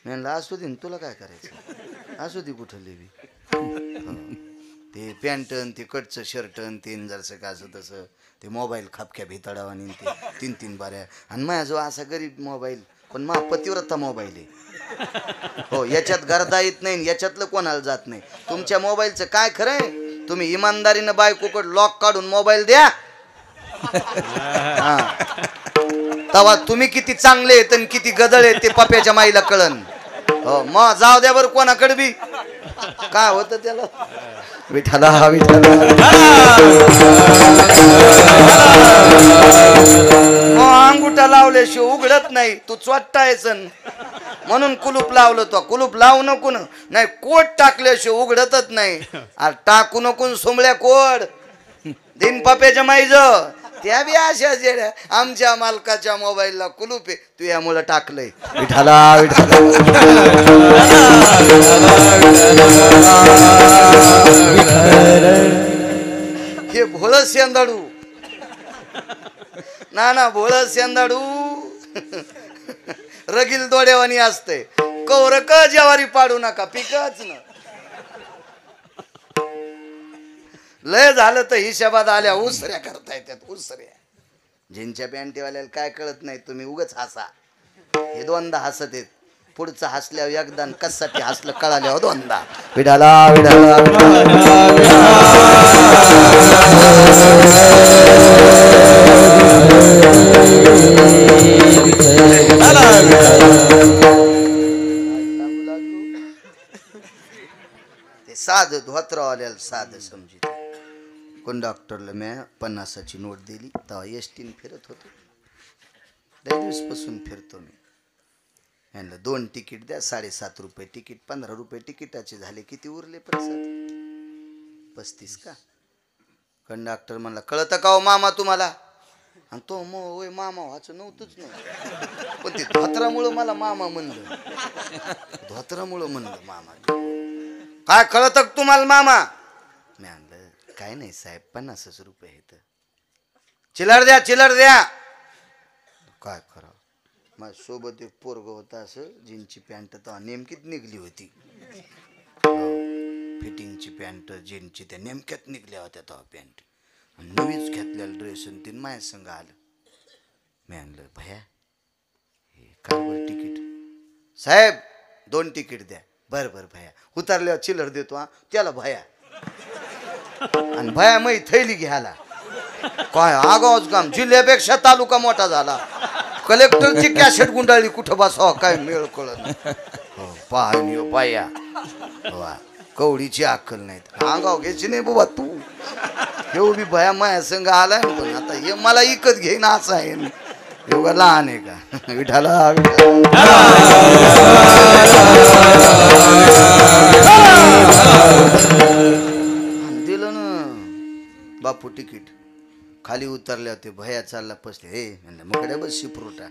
म्हणलं असू दे तुला काय करायचं, असू दे कुठले बी. ते पॅन्टन ते कटचं शर्टन तीन जरसं का असं तसं ते मोबाईल खापक्या भिताडावानी ते 3-3 बाऱ्या. आणि माझ्याजवळ असा गरीब मोबाईल पण मा पतिव्रता मोबाईल आहे. हो याच्यात गर्दा येत नाही, याच्यातलं कोणाला जात नाही. तुमच्या मोबाईलचं काय खरंय, तुम्ही इमानदारीनं बायकोकडे लॉक काढून मोबाईल द्या, तेव्हा तुम्ही किती चांगले आहेत आणि किती गदळ आहेत ते पप्याच्या माईला कळन. हो मग जाऊ द्या बरं कोणाकडे बी काय होतं त्याला. विठाला विठाला अंगुठा लावल्याशिवाय उघडत नाही, तू चोट्टायचं म्हणून कुलूप लावलं. तो कुलूप लावू नको ना, नाही कोट टाकल्याशिवाय उघडतच नाही. अरे टाकू नको सोमळ्या कोड दिन पप्याच्या माईज त्या बी अशा जेड्या. आमच्या मालकाच्या मोबाईलला कुलूप आहे, तू यामुळं टाकलंय. विठाला विठाला हे भोळ शेंदाडू ना भोळ शेंदाडू रगील दोड्यावानी असते. कवर क ज्वारी पाडू नका पिकच ना. लय झालं तर हिशोबात आल्या उसऱ्या करता येतात उसऱ्या. ज्यांच्या पॅन्टीवाल्याला काय कळत नाही तुम्ही उगच हसा. हे दोनदा हसत आहेत, पुढचं हसल्यावर एकदा कशासाठी हसलं कळाल्यावर दोनदा. विडाला विडाला ते साधं धोत्रावाल्याला साधं समजित. कोण डॉक्टरला मी 50ची नोट दिली तेव्हा एसटीने फिरत होतो. 10 दिवसपासून फिरतो मी. यांना 2 तिकीट द्या, 7.5 रुपये तिकीट, 15 रुपये तिकिटाचे झाले. किती उरले पैसे? 35 का. कंडक्टर म्हणला कळतं का हो मामा तुम्हाला? आणि तो मग मामा व्हायचं नव्हतंच नाही, पण ते धोत्रामुळं मला मामा म्हणलं. धोत्रामुळं म्हणलं मामा. काय कळतं तुम्हाला मामा? मी म्हणलं काय नाही साहेब 50 रुपये आहेत. चिल्लर द्या चिल्लर द्या. काय करावं. माझ्या सोबत एक पोरग होता असं जीनची पॅन्ट तर नेमकीच निघली होती. फिटिंगची पॅन्ट जीनची त्या नेमक्यात निघल्या होत्या तेव्हा पॅन्ट. नवीच घेतलेला ड्रेस आणि तीन माझ्या संग आलं. मी आणलं भया हे काय बरं तिकीट? साहेब 2 तिकीट द्या. बरं बरं भया. उतरल्यावर चिल्लर देतो. हा त्याला भया आणि भया मै थैली घ्यायला. काय आगावच काम. जिल्ह्यापेक्षा तालुका मोठा झाला. कलेक्टरची कॅसेट गुंडाळली कुठं बसावं काय मेळ कळत. हो पाहणी हो बाया वा कवडीची अक्कल नाहीत. आगाव घ्यायची नाही बाबा तू. हे बी भया माया संघ आलाय ना, पण आता हे मला इकत घेईन असं आहे. एवढं लहान आहे का? विठाला दिलं ना बापू तिकीट. खाली उतरले होते. भया चालला पसले. हे म्हणलं मकडे बस शिपरुटा.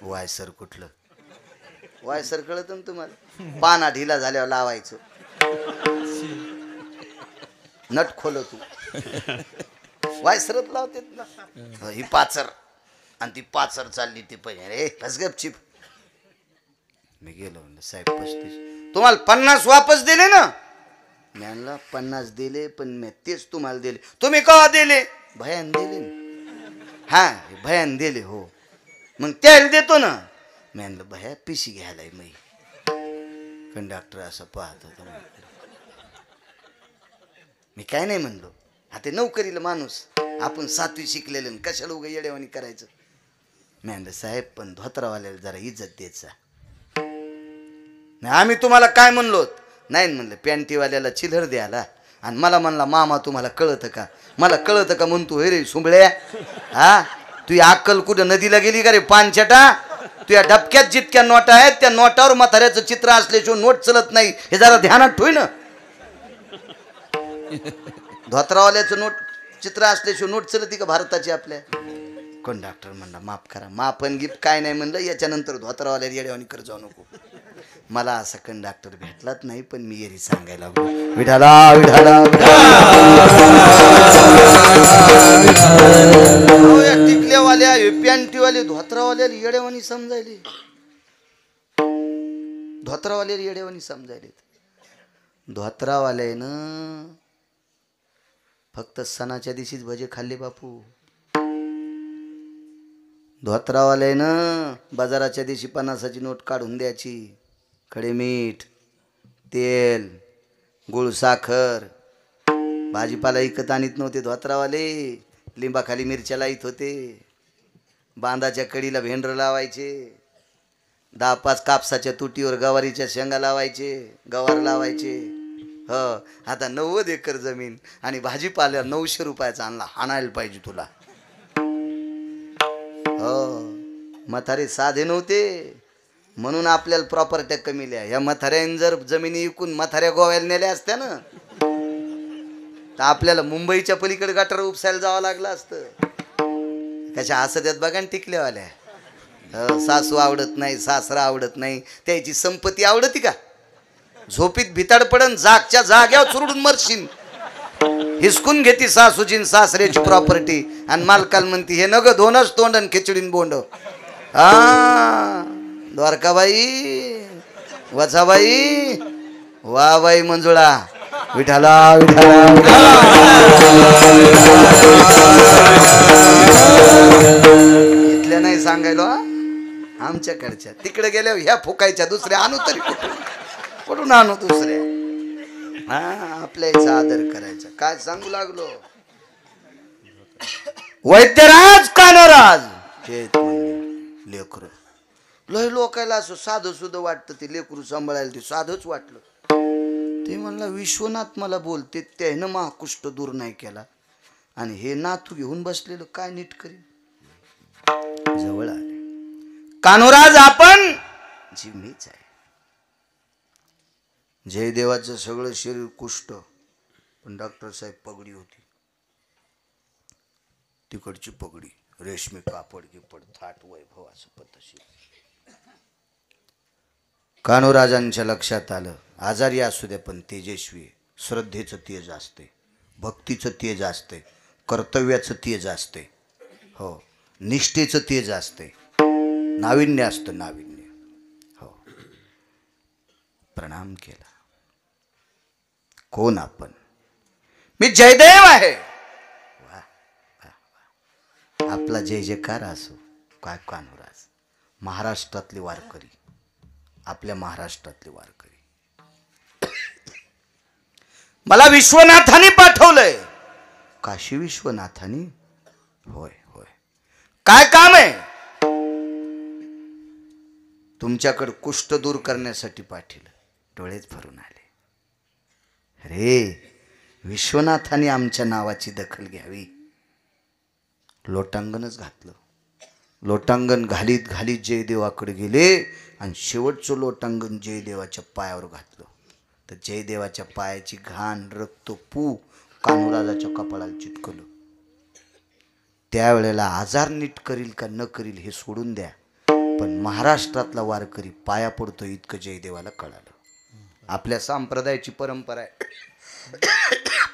वायसर कुठलं वायसर कळत ना तुम्हाला? पाना ढिला झाल्यावर लावायचं. नट खोल तू वायसरत लावते ना. ही पाचर आणि ती पाचर चालली ती पहिले. रे फसगप चिप. मी गेलो म्हणलं साहेब 35 तुम्हाला 50 वापस दिले ना? मी आणला 50 दिले पण मी तेच तुम्हाला दिले. तुम्ही का दिले? भयान दिले ना. हा भयान दिले हो. मग त्याला देतो ना. मी आणलं भया पिशी घ्यायला मी. कंडक्टर असं पाहत होता. मी काय नाही म्हणलो. आता नोकरीला माणूस आपण 7वी शिकलेलं कशाला उगा येडेवानी करायचं. मी म्हणलं साहेब पण धोत्रावाल्याला जरा इज्जत द्यायचा. नाही आम्ही तुम्हाला काय म्हणलो नाही म्हणलं. पॅन्टीवाल्याला चिल्लर द्यायला आणि मला म्हणला मामा तुम्हाला कळतं का? मला कळतं का म्हणतो हे रे सुंबळ्या. हा तू अक्कल कुठं नदीला गेली का रे पानछटा? तुझ्या डबक्यात जितक्या नोटा आहेत त्या नोटावर म्हाताऱ्याचं चित्र असल्याशिवाय नोट चलत नाही. हे जरा ध्यानात ठेव ना. धोत्रावाल्याचं नोट चित्र असल्याशिवाय नोट चलती का भारताची आपल्या? कंडक्टर म्हणला माफ करा, मापन गिफ्ट काय नाही म्हणलं, याच्यानंतर धोतरावाल्या येड्यावानी कर जाऊ नको. मला असा कंडक्टर भेटलाच नाही, पण मी येरी सांगायला लागलो विठाला विठाला. टिकल्यावाल्या पॅन्टीवाले धोतरावाल्या येड्यावानी समजायले, धोतरावाल्या येड्यावानी समजायले. धोतरावाल्यानं फक्त सणाच्या दिवशीच भजे खाल्ले बापू. धोतरावाल्यानं बाजाराच्या दिवशी 50ची नोट काढून द्यायची. खडे मीठ, तेल, गुळ, साखर, भाजीपाला विकत आणत नव्हते धोतरावाले. लिंबाखाली मिरच्या लाईत होते. बांधाच्या कडीला भेंडर लावायचे. 10-5 कापसाच्या तुटीवर गवारीच्या शेंगा लावायचे, गवार लावायचे. आता 90 एकर जमीन आणि भाजीपाला 900 रुपयाचा आणला, हाणायला पाहिजे तुला. म्हातारे साधे नव्हते म्हणून आपल्याला प्रॉपर्ट्या कमी लिहा. या म्हाताऱ्याने जर जमिनी विकून म्हाताऱ्या गोव्याला नेल्या असत्या ना, तर आपल्याला मुंबईच्या पलीकडे गटार उपसायला जावं लागलं असतं. कशा हसत्यात बघा टिकल्यावाल्या. सासू आवडत नाही, सासरा आवडत नाही, त्याची संपत्ती आवडती का? झोपीत भिताड पडन, जागच्या जाग्यावर चुरडून मरशील. हिसकून घेती सासूची सासऱ्याची प्रॉपर्टी आणि मालकाला म्हणती हे नग दोनच तोंडन खिचडीन बोंड. द्वारकाबाई, वचाबाई, वा बाई मंजुळा, विठाला विठाला. इथल्या नाही सांगायलो आमच्याकडच्या. तिकडे गेल्यावर ह्या फुकायच्या, दुसऱ्या आणू तरी कुठून आणू दुसऱ्या? आपल्या याचा आदर करायचा. काय सांगू लागलो? वैद्यराज कानराज लेकरू लय लोकायला असं साधं सुद्धा वाटतं. ते लेकरू सांभाळायला ते साधंच वाटलं. ते म्हणला विश्वनाथ मला बोलते, त्यानं महाकुष्ट दूर नाही केला आणि हे नातू घेऊन बसलेलं काय नीट करीन. जवळ आले. कानोराज आपण जी मीच आहे. जयदेवाचं सगळं शरीर कुष्ठ, पण डॉक्टर साहेब पगडी होती. तिकडची पगडी, रेशमी कापड गिपड, थाट वैभव असं पद्धतशीर. कान्होराजांच्या लक्षात आलं आजारी असू द्या पण तेजस्वी. श्रद्धेचं तेज असते, भक्तीचं तेज असते, कर्तव्याचं तेज असते, हो, निष्ठेचं तेज असते, नाविन्य असतं, नाविन्य. हो, प्रणाम केला. कोण आपण? मी जयदेव आहे. वा वा वा. आपला जय जयकार असो. काय कान्होराज, महाराष्ट्रातले वारकरी, आपल्या महाराष्ट्रातले वारकरी. मला विश्वनाथाने पाठवलंय. काशी विश्वनाथाने? होय होय. काय काम आहे? तुमच्याकडे कुष्ठ दूर करण्यासाठी पाठवलं. डोळेच भरून आले. अरे विश्वनाथाने आमच्या नावाची दखल घ्यावी. लोटांगणच घातलं. लोटांगण घालीत घालीत जयदेवाकडे गेले आणि शेवटचं लोटांगण जयदेवाच्या पायावर घातलं. तर जयदेवाच्या पायाची घाण, रक्त, पू कान्होराजाच्या कपाळाला चिटकलं. त्यावेळेला आजार नीट करील का न करील हे सोडून द्या, पण महाराष्ट्रातला वारकरी पाया पडतो इतकं जयदेवाला कळालं. आपल्या संप्रदायाची परंपरा आहे.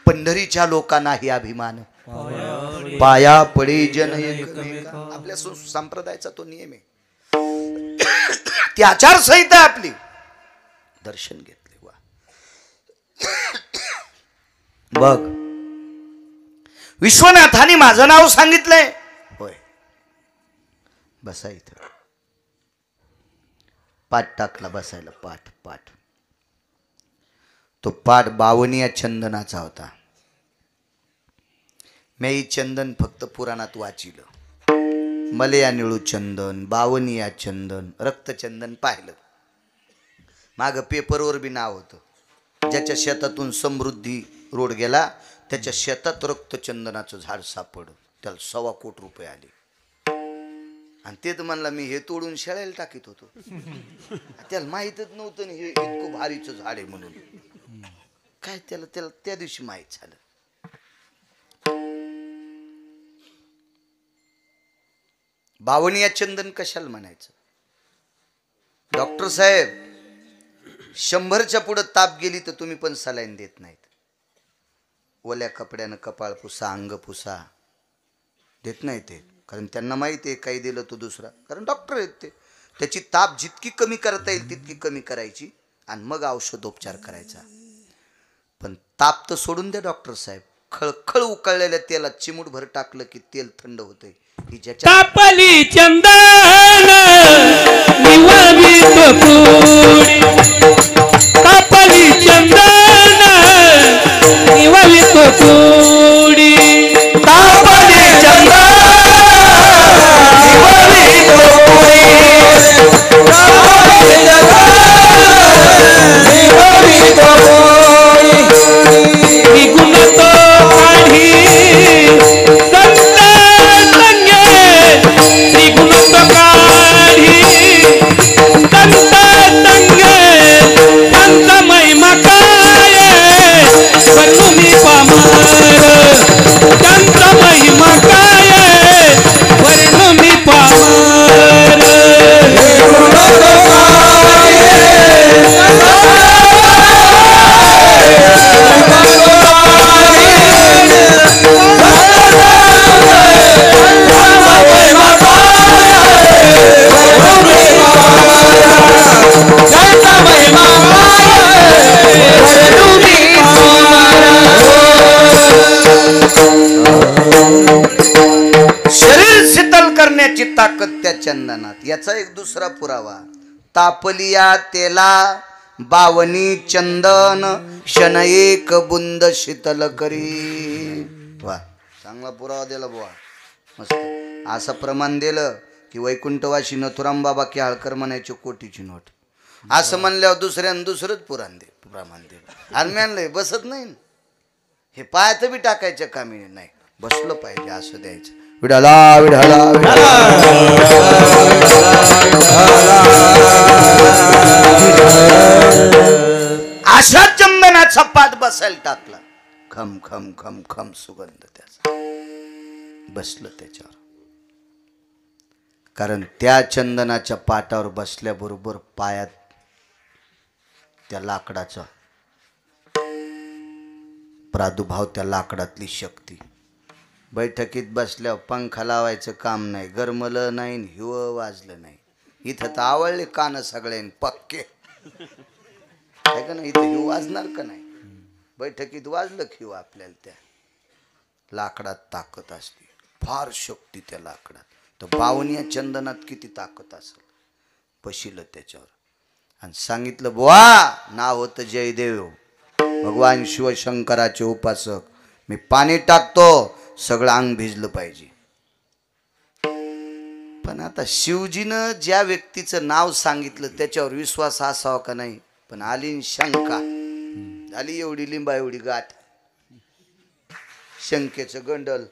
पंढरीच्या लोकांनाही अभिमान, पाया पडे जन एकमेका. आपल्या संप्रदायाचा तो नियम आहे, ती आचारसंहिता आपली. दर्शन घेतले. वा बघ, विश्वनाथाने माझं नाव सांगितलंय. होय, बसा इथं. पाठ टाकला बसायला. पाठ पाठ. तो पाठ 52 चंदनाचा होता. मी चंदन फक्त पुराणात वाचिलं. मलया निळू चंदन, 52 चंदन, रक्तचंदन पाहिलं. माग पेपरवर बी नाव होतं. ज्याच्या शेतातून समृद्धी रोड गेला त्याच्या शेतात रक्तचंदनाचं झाड सापडलं. त्याला 1.25 कोटी रुपये आले. आणि ते तर म्हणला मी हे तोडून शेळायला टाकीत होतो. त्याला माहीतच नव्हतं हे इतकं भारीचं झाड आहे म्हणून. काय त्याला त्या दिवशी माहीत झालं. बावनिया चंदन कशाला म्हणायचं? डॉक्टर साहेब 100च्या पुढे ताप गेली तर तुम्ही पण सलाईन देत नाहीत. ओल्या कपड्यानं कपाळ पुसा, अंग पुसा देत नाही ते, कारण त्यांना माहिती आहे काही दिलं तो दुसरा, कारण डॉक्टर आहेत ते. त्याची ताप जितकी कमी करता येईल तितकी कमी करायची आणि मग औषधोपचार करायचा. पण ताप तर सोडून द्या डॉक्टर साहेब, खळखळ उकळलेल्या तेलात चिमूटभर टाकलं की तेल थंड होतंय. ही ज्याच्या तापली चंदन निवावित पुडी, तापली चंदन निवावित पुडी, तापली चंदन निवावित पुडी, तापली चंदन निवावित पुडी, निघून तो काढी शरीर शीतल करण्याची ताकद त्या चंदनात. याचा एक दुसरा पुरावा, तापलिया तेला बावनी चंदन क्षण एक बुंद शीतल करी. वा, चांगला पुरावा दिला बुवा, मस्त. असं प्रमाण दिलं की वैकुंठवासी नथुराम बाबा केळकर म्हणायचे कोटीची नोट. असं म्हणल्यावर दुसरंच प्रमाण दिलं. आर्म्यानलंय बसत नाही हे, पायात बी टाकायच्या कामी नाही, बसलं पाहिजे असं द्यायचं. विढाला विढाला अशा चंदनाचा पाठ बसायला टाकला, खम खम खम खम सुगंध त्याचा बसलं त्याच्यावर. कारण त्या चंदनाच्या पाटावर बसल्याबरोबर पायात त्या लाकडाचा प्रादुर्भाव, त्या लाकडातली शक्ती. बैठकीत बसल्यावर पंखा लावायचं काम नाही, गरमलं नाही, हिवं वाजलं नाही. इथं तर आवडले कान सगळ्यांनी पक्के आहे का नाही, इथं हिव वाजणार का नाही? बैठकीत वाजलं हिव. आपल्याला त्या लाकडात ताकद असते, फार शक्ती त्या लाकडात. तर बावनिया चंदनात किती ताकद असेल. पशिलं त्याच्यावर आणि सांगितलं, बुवा नाव होतं जयदेव, भगवान शिवशंकराचे उपासक. मी पाणी टाकतो, सगळं अंग भिजलं पाहिजे. पण आता शिवजीनं ज्या व्यक्तीचं नाव सांगितलं त्याच्यावर विश्वास असावा का नाही. पण आली शंका, झाली एवढी लिंबा एवढी गाठ, शंकेचं गंडल.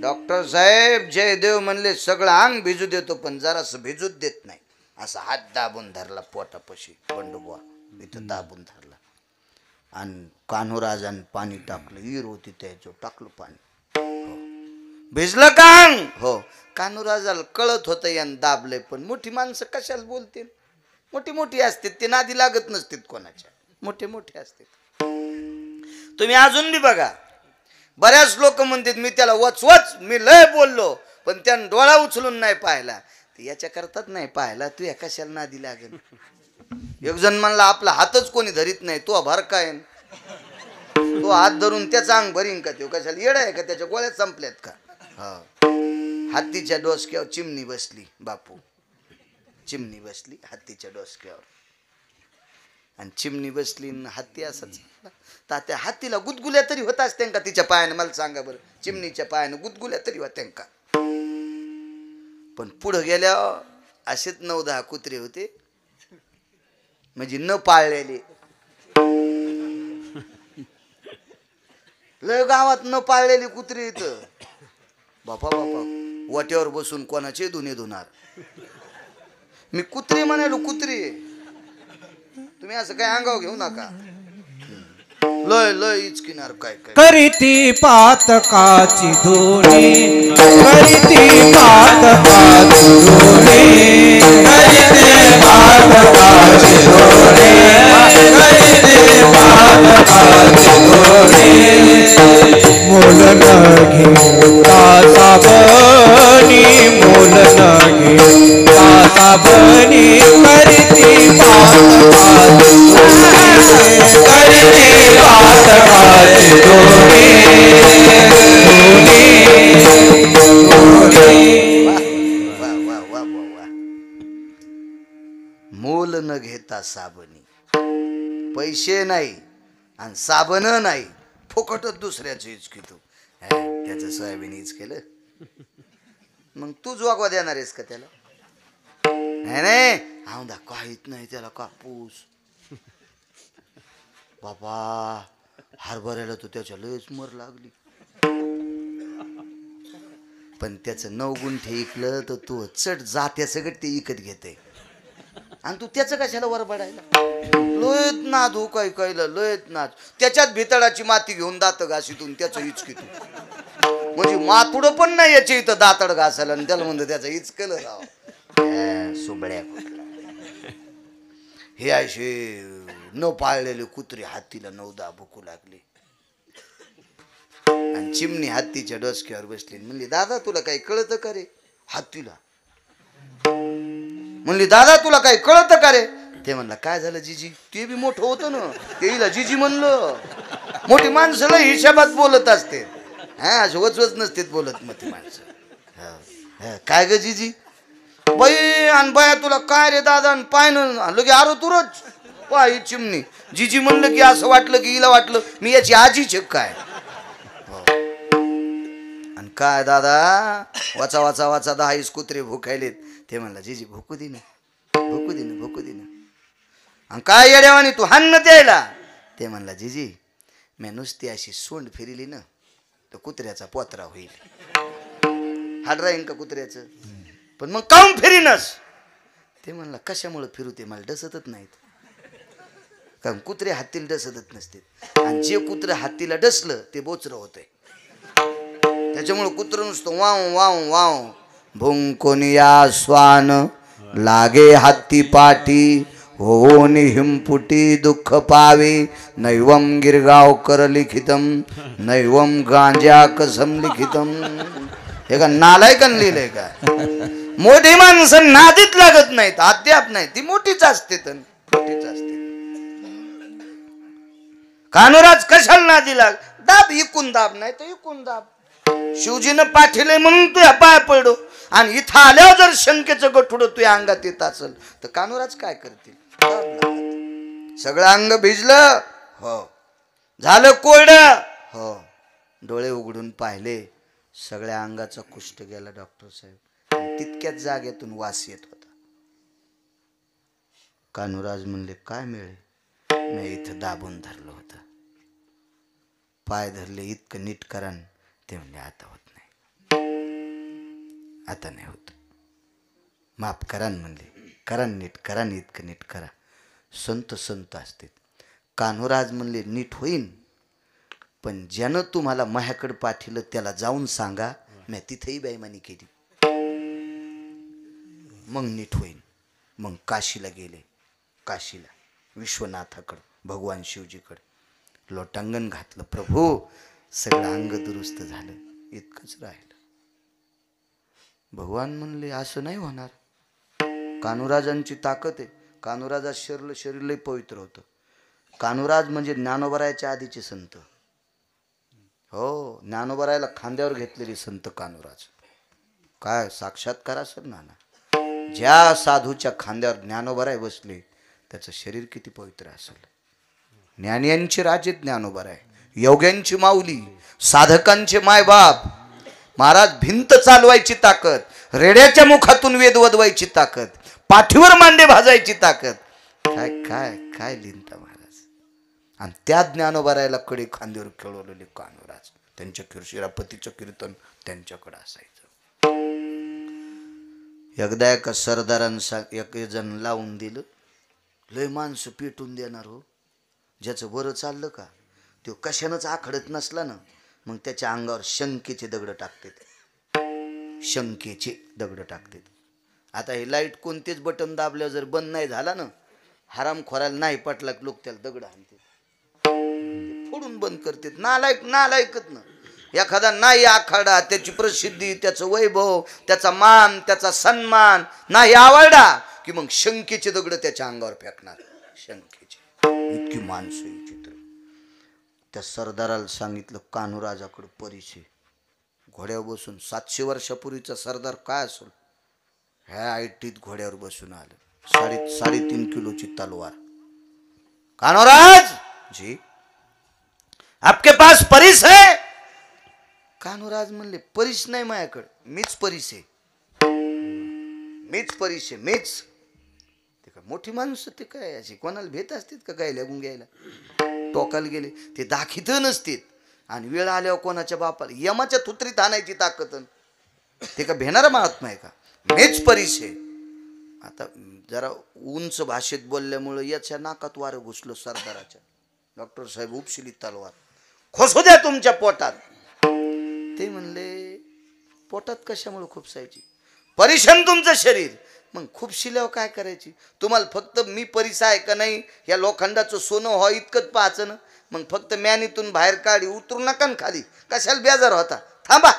डॉक्टर साहेब जयदेव म्हणले सगळं अंग भिजू देतो, पण जरासं भिजूच देत नाही. असा हात दाबून धरला पोटापाशी, बंडुबुवा इथं दाबून धरला आणि कान्होराजांनी पाणी टाकलं. ईर होती त्याच्यावर टाकलं पाणी, हो भिजलं का अंग? हो. कान्होराजाला कळत होतं यानं दाबलंय, पण मोठी माणसं कशाला बोलतील, मोठी मोठी असतात ते, नादी लागत नसतात कोणाच्या, मोठे मोठे असतात. तुम्ही अजून बी बघा, बऱ्याच लोक म्हणतात मी त्याला वचवच मी लय बोललो, पण त्यानं डोळा उचलून नाही पाहिला. याच्या करतात नाही पाहिला, तू या कशाला नादी लागेल. एक जण म्हणला आपला हातच कोणी धरीत नाही, तो भर काय, तो हात धरून त्याचा अंग भरीन का? तो कशाला येडा आहे का? त्याच्या गोळ्या संपल्यात का? हा, हत्तीच्या डोसक्यावर चिमणी बसली बापू, चिमणी बसली हत्तीच्या डोसक्यावर, आणि चिमणी बसली हत्ती असंच. तर त्या हत्तीला गुदगुल्या तरी होत असत्या का तिच्या पायानं? मला सांगा बरं, चिमणीच्या पायानं गुदगुल्या तरी होत्या का? पण पुढं गेल्यावर असेच 9-10 कुत्रे होते, म्हणजे न पाळलेले. लय गावात न पाळलेली कुत्रे इथं. बापा बापा, वाट्यावर बसून कोणाचे धुणे धुणार. मी कुत्रे म्हणालो, कुत्रे. तुम्ही असं काय अंगावर घेऊ नका. लय लय इचकिनार काय काय करीती पातकाची धुनी करीती पातकाची धुनी करीती पातकाची धुनी करीती पातकाची धुनी मोल न घेता साबणी मोल न घेता साबणी करीती पातकाची धुनी करीती पातकाची धुनी वा वा वा वा वा मोल न घेता साबणी पैसे नाही आणि साबण नाही फुकटच दुसऱ्याचं इचकी तू त्याचं सोयाबीन इच केलं मग तूच वागवा देणार आहेस का त्याला नाही नाही औंधा काहीच नाही त्याला कापूस बाबा हरभऱ्याला तो त्याच्या लयच मर लागली पण त्याचं 9 गुंठे इकलं तर तू चट जात्या सगळं ते इकत घेते आणि तू त्याचं कशाला वर पडायला लोयत नाद हो काय कायला लोयत नाद त्याच्यात भितडाची माती घेऊन दात घासीतून त्याचं इचकी तू म्हणजे मातुड पण नाही याच्या इथं दातड घासायला आणि त्याला म्हणतो त्याचं इचकलं राव सुबड्या कुठला हे असे न पाळलेले कुत्रे हत्तीला 9-10 भुकू लागले आणि चिमणी हत्तीच्या डोसक्यावर बसली म्हणली दादा तुला काही कळतं का रे हत्तीला म्हणली दादा तुला काही कळतं का रे ते म्हणला काय झालं जीजी ते बी मोठं होतं ना तेला जीजी म्हणलं मोठी माणसं लय हिशोबात बोलत असते हा वचवच नसते बोलत मग ती माणसं काय ग जीजी बाई आणि बाया तुला काय रे दादा आणि पायनं लगे आरो तुरच पाय चिमणी जीजी म्हणलं की असं वाटलं की हिला वाटलं मी याची आजीच काय आणि काय दादा वाचा वाचा वाचा 10 कुत्रे भुकायलेत ते म्हणला जीजी भुकू दे ना भुकू दे ना भुकू दे ना आणि काय येड्यावानी तू हान्न द्यायला ते म्हणला जीजी मी नुसती अशी सोंड फिरली ना तर कुत्र्याचा पोत्रा होईल हाड राहीन का कुत्र्याचं पण मग काऊन फिरीनस ते म्हणला कशामुळे फिरू ते मला डसतच नाहीत कारण कुत्रे हत्तीला डसतच नसते आणि जे कुत्रे हत्तीला डसलं ते बोचरं होतंय त्याच्यामुळे कुत्रं नुसतं वाव वाव वाव भुंकोनिया स्वान लागे हत्ती पाठी होऊन हिमपुटी दुःख पावे नैवम गिरगावकर लिखितम नैवम गांजा कसम लिखितम हे का नालायकन लिहिलंय का मोठी माणसं नादीत लागत नाहीत अद्याप नाही ती मोठीच असते तर मोठीच असते कानुराज कशाला नादी लाग दाब इकून दाब नाही तर इकून दाब शिवजीनं पाठीले म्हणून तुझ्या पाय पडो आणि इथं आल्यावर जर शंकेचं गठुडं तुझ्या अंगात येत असेल तर कानुराज काय करतील सगळं अंग भिजलं हो झालं कोरडं हो डोळे उघडून पाहिले सगळ्या अंगाचा कुष्ठ गेला डॉक्टर साहेब तितक्याच जागेतून वास येत होता कानुराज म्हणले काय मिळे मी इथं दाबून धरलं होतं पाय धरले इतकं नीट करान ते म्हणले आता होत नाही आता नाही होत माफ करान म्हणले करान नीट करा इतकं नीट करा संत संत असते कान्होराज म्हणले नीट होईन पण ज्यानं तुम्हाला माझ्याकडे पाठिलं त्याला जाऊन सांगा मी तिथेही बेईमानी केली मग नीट होईन मग काशीला गेले काशीला विश्वनाथाकडं भगवान शिवजीकडे लोटांगण घातलं प्रभू सगळं अंग दुरुस्त झालं इतकंच राहिलं भगवान म्हणले असं नाही होणार कान्होराजांची ताकद आहे कान्होराजा शरीर लय पवित्र होतं कान्होराज म्हणजे ज्ञानोबरायाच्या आधीचे संत हो ज्ञानोबरायाला खांद्यावर घेतलेली संत कान्होराज काय साक्षात्कार असेल नाना ज्या साधूच्या खांद्यावर ज्ञानोबराय बसले त्याचं शरीर किती पवित्र असेल ज्ञानियांचे राजे ज्ञानोबराय योग्यांची माऊली साधकांचे मायबाप महाराज भिंत चालवायची ताकद रेड्याच्या मुखातून वेद वदवायची ताकद पाठीवर मांडे भाजायची ताकद काय काय काय लिहिता महाराज आणि त्या ज्ञानोबरायला कडे खांद्यावर खेळवलेले कान्होराज त्यांच्या शिरापतीचं कीर्तन त्यांच्याकडे असायचं एकदा एका सरदारांना एक जण लावून दिलं लय माणसं पेटून देणार हो ज्याचं बरं चाललं का तो कशानंच आखडत नसला ना मग त्याच्या अंगावर शंकेचे दगड टाकतात, शंकेचे दगड टाकतात. आता हे लाईट कोणतेच बटन दाबल्यावर जर बंद नाही झाला ना, हरामखोराला नाही पटला लोक त्याला दगड आणतात, फोडून बंद करतात. नालायकच ना. एखादा नाही आखाडा, त्याची प्रसिद्धी, त्याचं वैभव, त्याचा मान, त्याचा सन्मान नाही आवडला की मग शंकेचे दगड त्याच्या अंगावर फेकणार. शंकेचे. इतकी माणसं चित्र. त्या सरदाराला सांगितलं कान्होराजाकडे परिचय. घोड्यावर बसून 700 वर्षापूर्वीचा सरदार काय असेल, ह्या आयटीत घोड्यावर बसून आलं. 3.5 किलोची तलवार. कान्होराज जी आपके पास परिस है? कान्होराज म्हणले परिस नाही माझ्याकडे, मीच परिस आहे, मीच परिस आहे, मीच. ते काय मोठी माणूस ते काय अशी कोणाला भेट असतात का गायला गुंग्यायला? टोकाला गेले ते दाखित नसतील आणि वेळ आल्यावर कोणाच्या बापाला यमाच्या थुत्रीत आणायची ताकद. ते का भेणारा महात्मा आहे का? मीच परिस आहे. आता जरा उंच भाषेत बोलल्यामुळे याच्या नाकात वारं घुसलं सरदाराच्या. डॉक्टर साहेब उपशिली तलवार. खोसू द्या तुमच्या पोटात. ते म्हणले पोटात कशामुळे खुपसायची? परिशन तुमचं शरीर. मग खुपशिल्यावर काय करायची? तुम्हाला फक्त मी परिसा आहे का नाही या लोखंडाचं सोनं हो इतकंच पाहायचं ना. मग फक्त मॅनीतून बाहेर काढी, उतरू नका न खाली. कशाला बेजार होता? थांबा.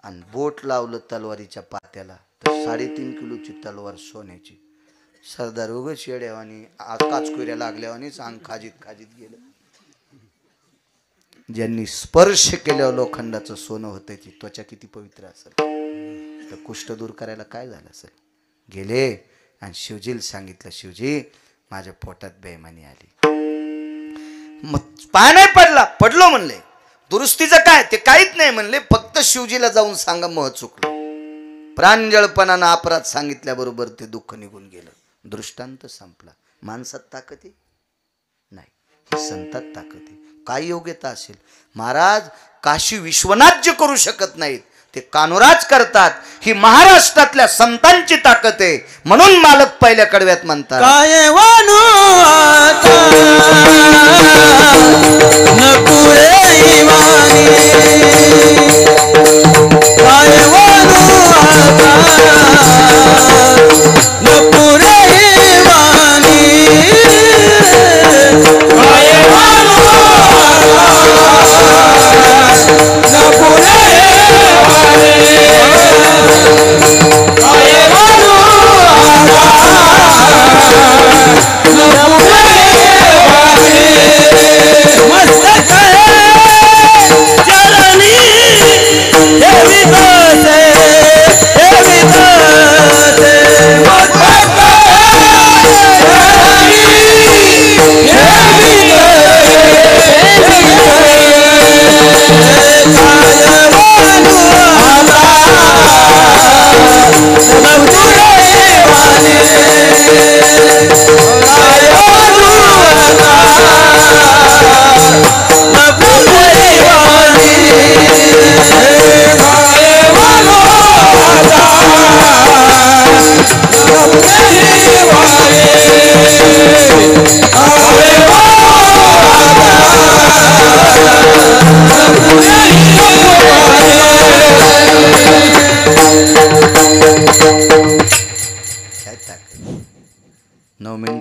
आणि बोट लावलं तलवारीच्या पात्याला तर 3.5 किलोची तलवार सोन्याची. सरदार उगच येड्यावानी काचकुऱ्या लागल्यावानीच अंग खाजीत गेलं. ज्यांनी स्पर्श केल्यावर लोखंडाचं सोनं होतं ती त्वचा किती पवित्र असेल. तर कुष्ठ दूर करायला काय झालं असेल. गेले आणि शिवजीला सांगितलं, शिवजी माझ्या पोटात बेईमानी आली. मग पाय नाही पडला, पडलो म्हणले. दुरुस्तीचं काय? ते काहीच नाही म्हणले. फक्त शिवजीला जाऊन सांगा मह चुकलं. प्रांजळपणानं अपराध सांगितल्याबरोबर ते दुःख निघून गेलं. दृष्टांत संपला. माणसात ताकद आहे नाही, ही संतात ताकद आहे. काय योग्यता असेल? महाराज काशी विश्वनाथ जे करू शकत नाहीत ते कान्होराज करतात. ही महाराष्ट्रातल्या संतांची ताकद आहे. म्हणून मालक पहिल्या कडव्यात म्हणतात, काय वानू आता नकुरे इवानी, काय वानू आता नकुरे इवानी, काय वानू नकुरे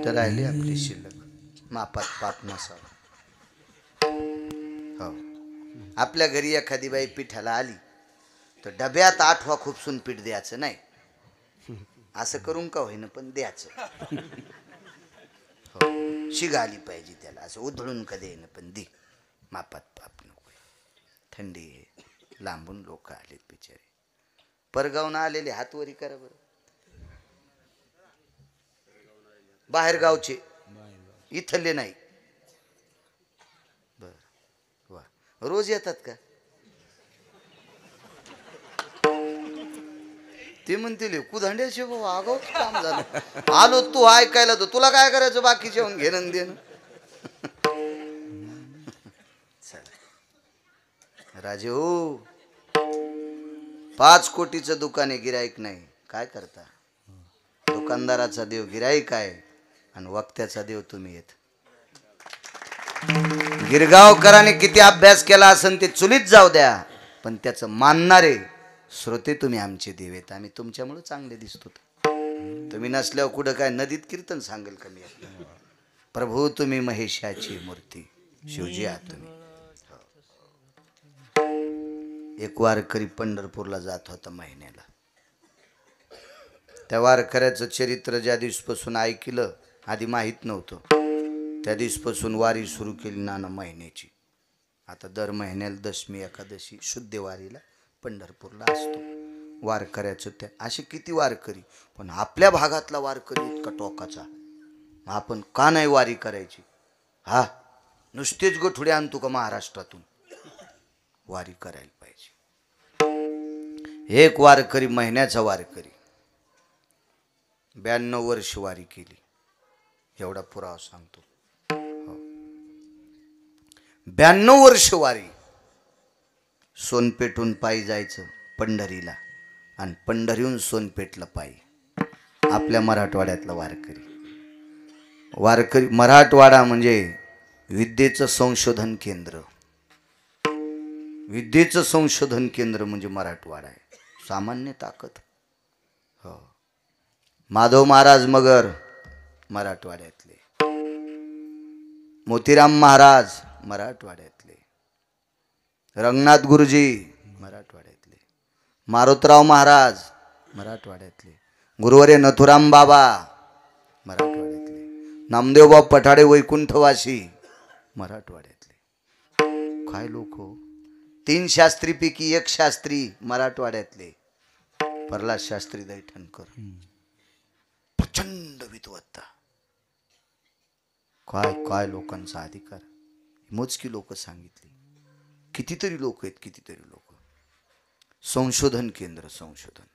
राहिली आपली शिल्लक. मापात पाप नसावा. हो. आपल्या घरी एखादी बाई पिठाला आली तर डब्यात 8 खुपसून पीठ द्यायचं नाही. असं करून का होईना पण द्यायचं. हो. शिगा आली पाहिजे त्याला. असं उधळून का देईन पण दे. मापात पाप नको. थंडी आहे, लांबून लोक आलेत बिचारे. परगावून आलेले हातवरी करा बरं. बाहेर गावचे, इथले नाही. बर वा. रोज येतात का? ते म्हणतील कुधांड्याचे बाबा आगाऊच काम झालं. आलो तू ऐकायला तर तुला काय करायचं बाकीचे घेणं देणं. राजे हो, 5 कोटीचं दुकान आहे, गिराईक नाही. काय करता? दुकानदाराचा देव गिराईक आहे आणि वक्त्याचा देव तुम्ही येत. गिरगावकरांनी किती अभ्यास केला असेल ते चुलीत जाऊ द्या, पण त्याचं मानणारे श्रोते तुम्ही आमचे देवेत. आम्ही तुमच्यामुळे चांगले दिसतो. तुम्ही नसल्यावर कुठं काय नदीत कीर्तन सांगेल कमी. प्रभू तुम्ही महेशाची मूर्ती, शिवजी आहात तुम्ही. एक वारकरी पंढरपूरला जात होता महिन्याला. त्या वारकऱ्याचं चरित्र ज्या दिवसपासून ऐकलं, आधी माहीत नव्हतं, त्या दिवसपासून वारी सुरू केली नाना महिन्याची. आता दर महिन्याला दशमी एकादशी शुद्ध वारीला पंढरपूरला असतो. वारकऱ्याचं त्या असे किती वारकरी, पण आपल्या भागातला वारकरी इतका टोकाचा. आपण का नाही वारी करायची? हा, नुसतेच गोठुडे आणतो का महाराष्ट्रातून? वारी करायला पाहिजे. एक वारकरी, महिन्याचा वारकरी, 92 वर्ष वारी केली, एवढा पुरावा सांगतो. 92 वर्ष वारी. सोनपेठून पायी जायचं पंढरीला, आणि पंढरीहून सोनपेठला पायी. आपल्या मराठवाड्यातला वारकरी. वारकरी मराठवाडा म्हणजे विद्येचं संशोधन केंद्र. विद्येचं संशोधन केंद्र म्हणजे मराठवाडा आहे. सामान्य ताकद. हो, माधव महाराज मगर मराठवाड्यातले, मोतीराम महाराज मराठवाड्यातले, रंगनाथ गुरुजी मराठवाड्यातले, मारुतराव महाराज मराठवाड्यातले, गुरुवर्य नथुराम बाबा मराठवाड्यातले, नामदेवबाब पठाडे वैकुंठवासी मराठवाड्यातले. काय लोक हो. 3 शास्त्रीपैकी 1 शास्त्री मराठवाड्यातले, प्रल्हाद शास्त्री दैठणकर. प्रचंड विद्वत्ता. काय काय लोकांचा अधिकार. मोजकी लोक सांगितली. कितीतरी लोक आहेत, कितीतरी लोक. संशोधन केंद्र, संशोधन.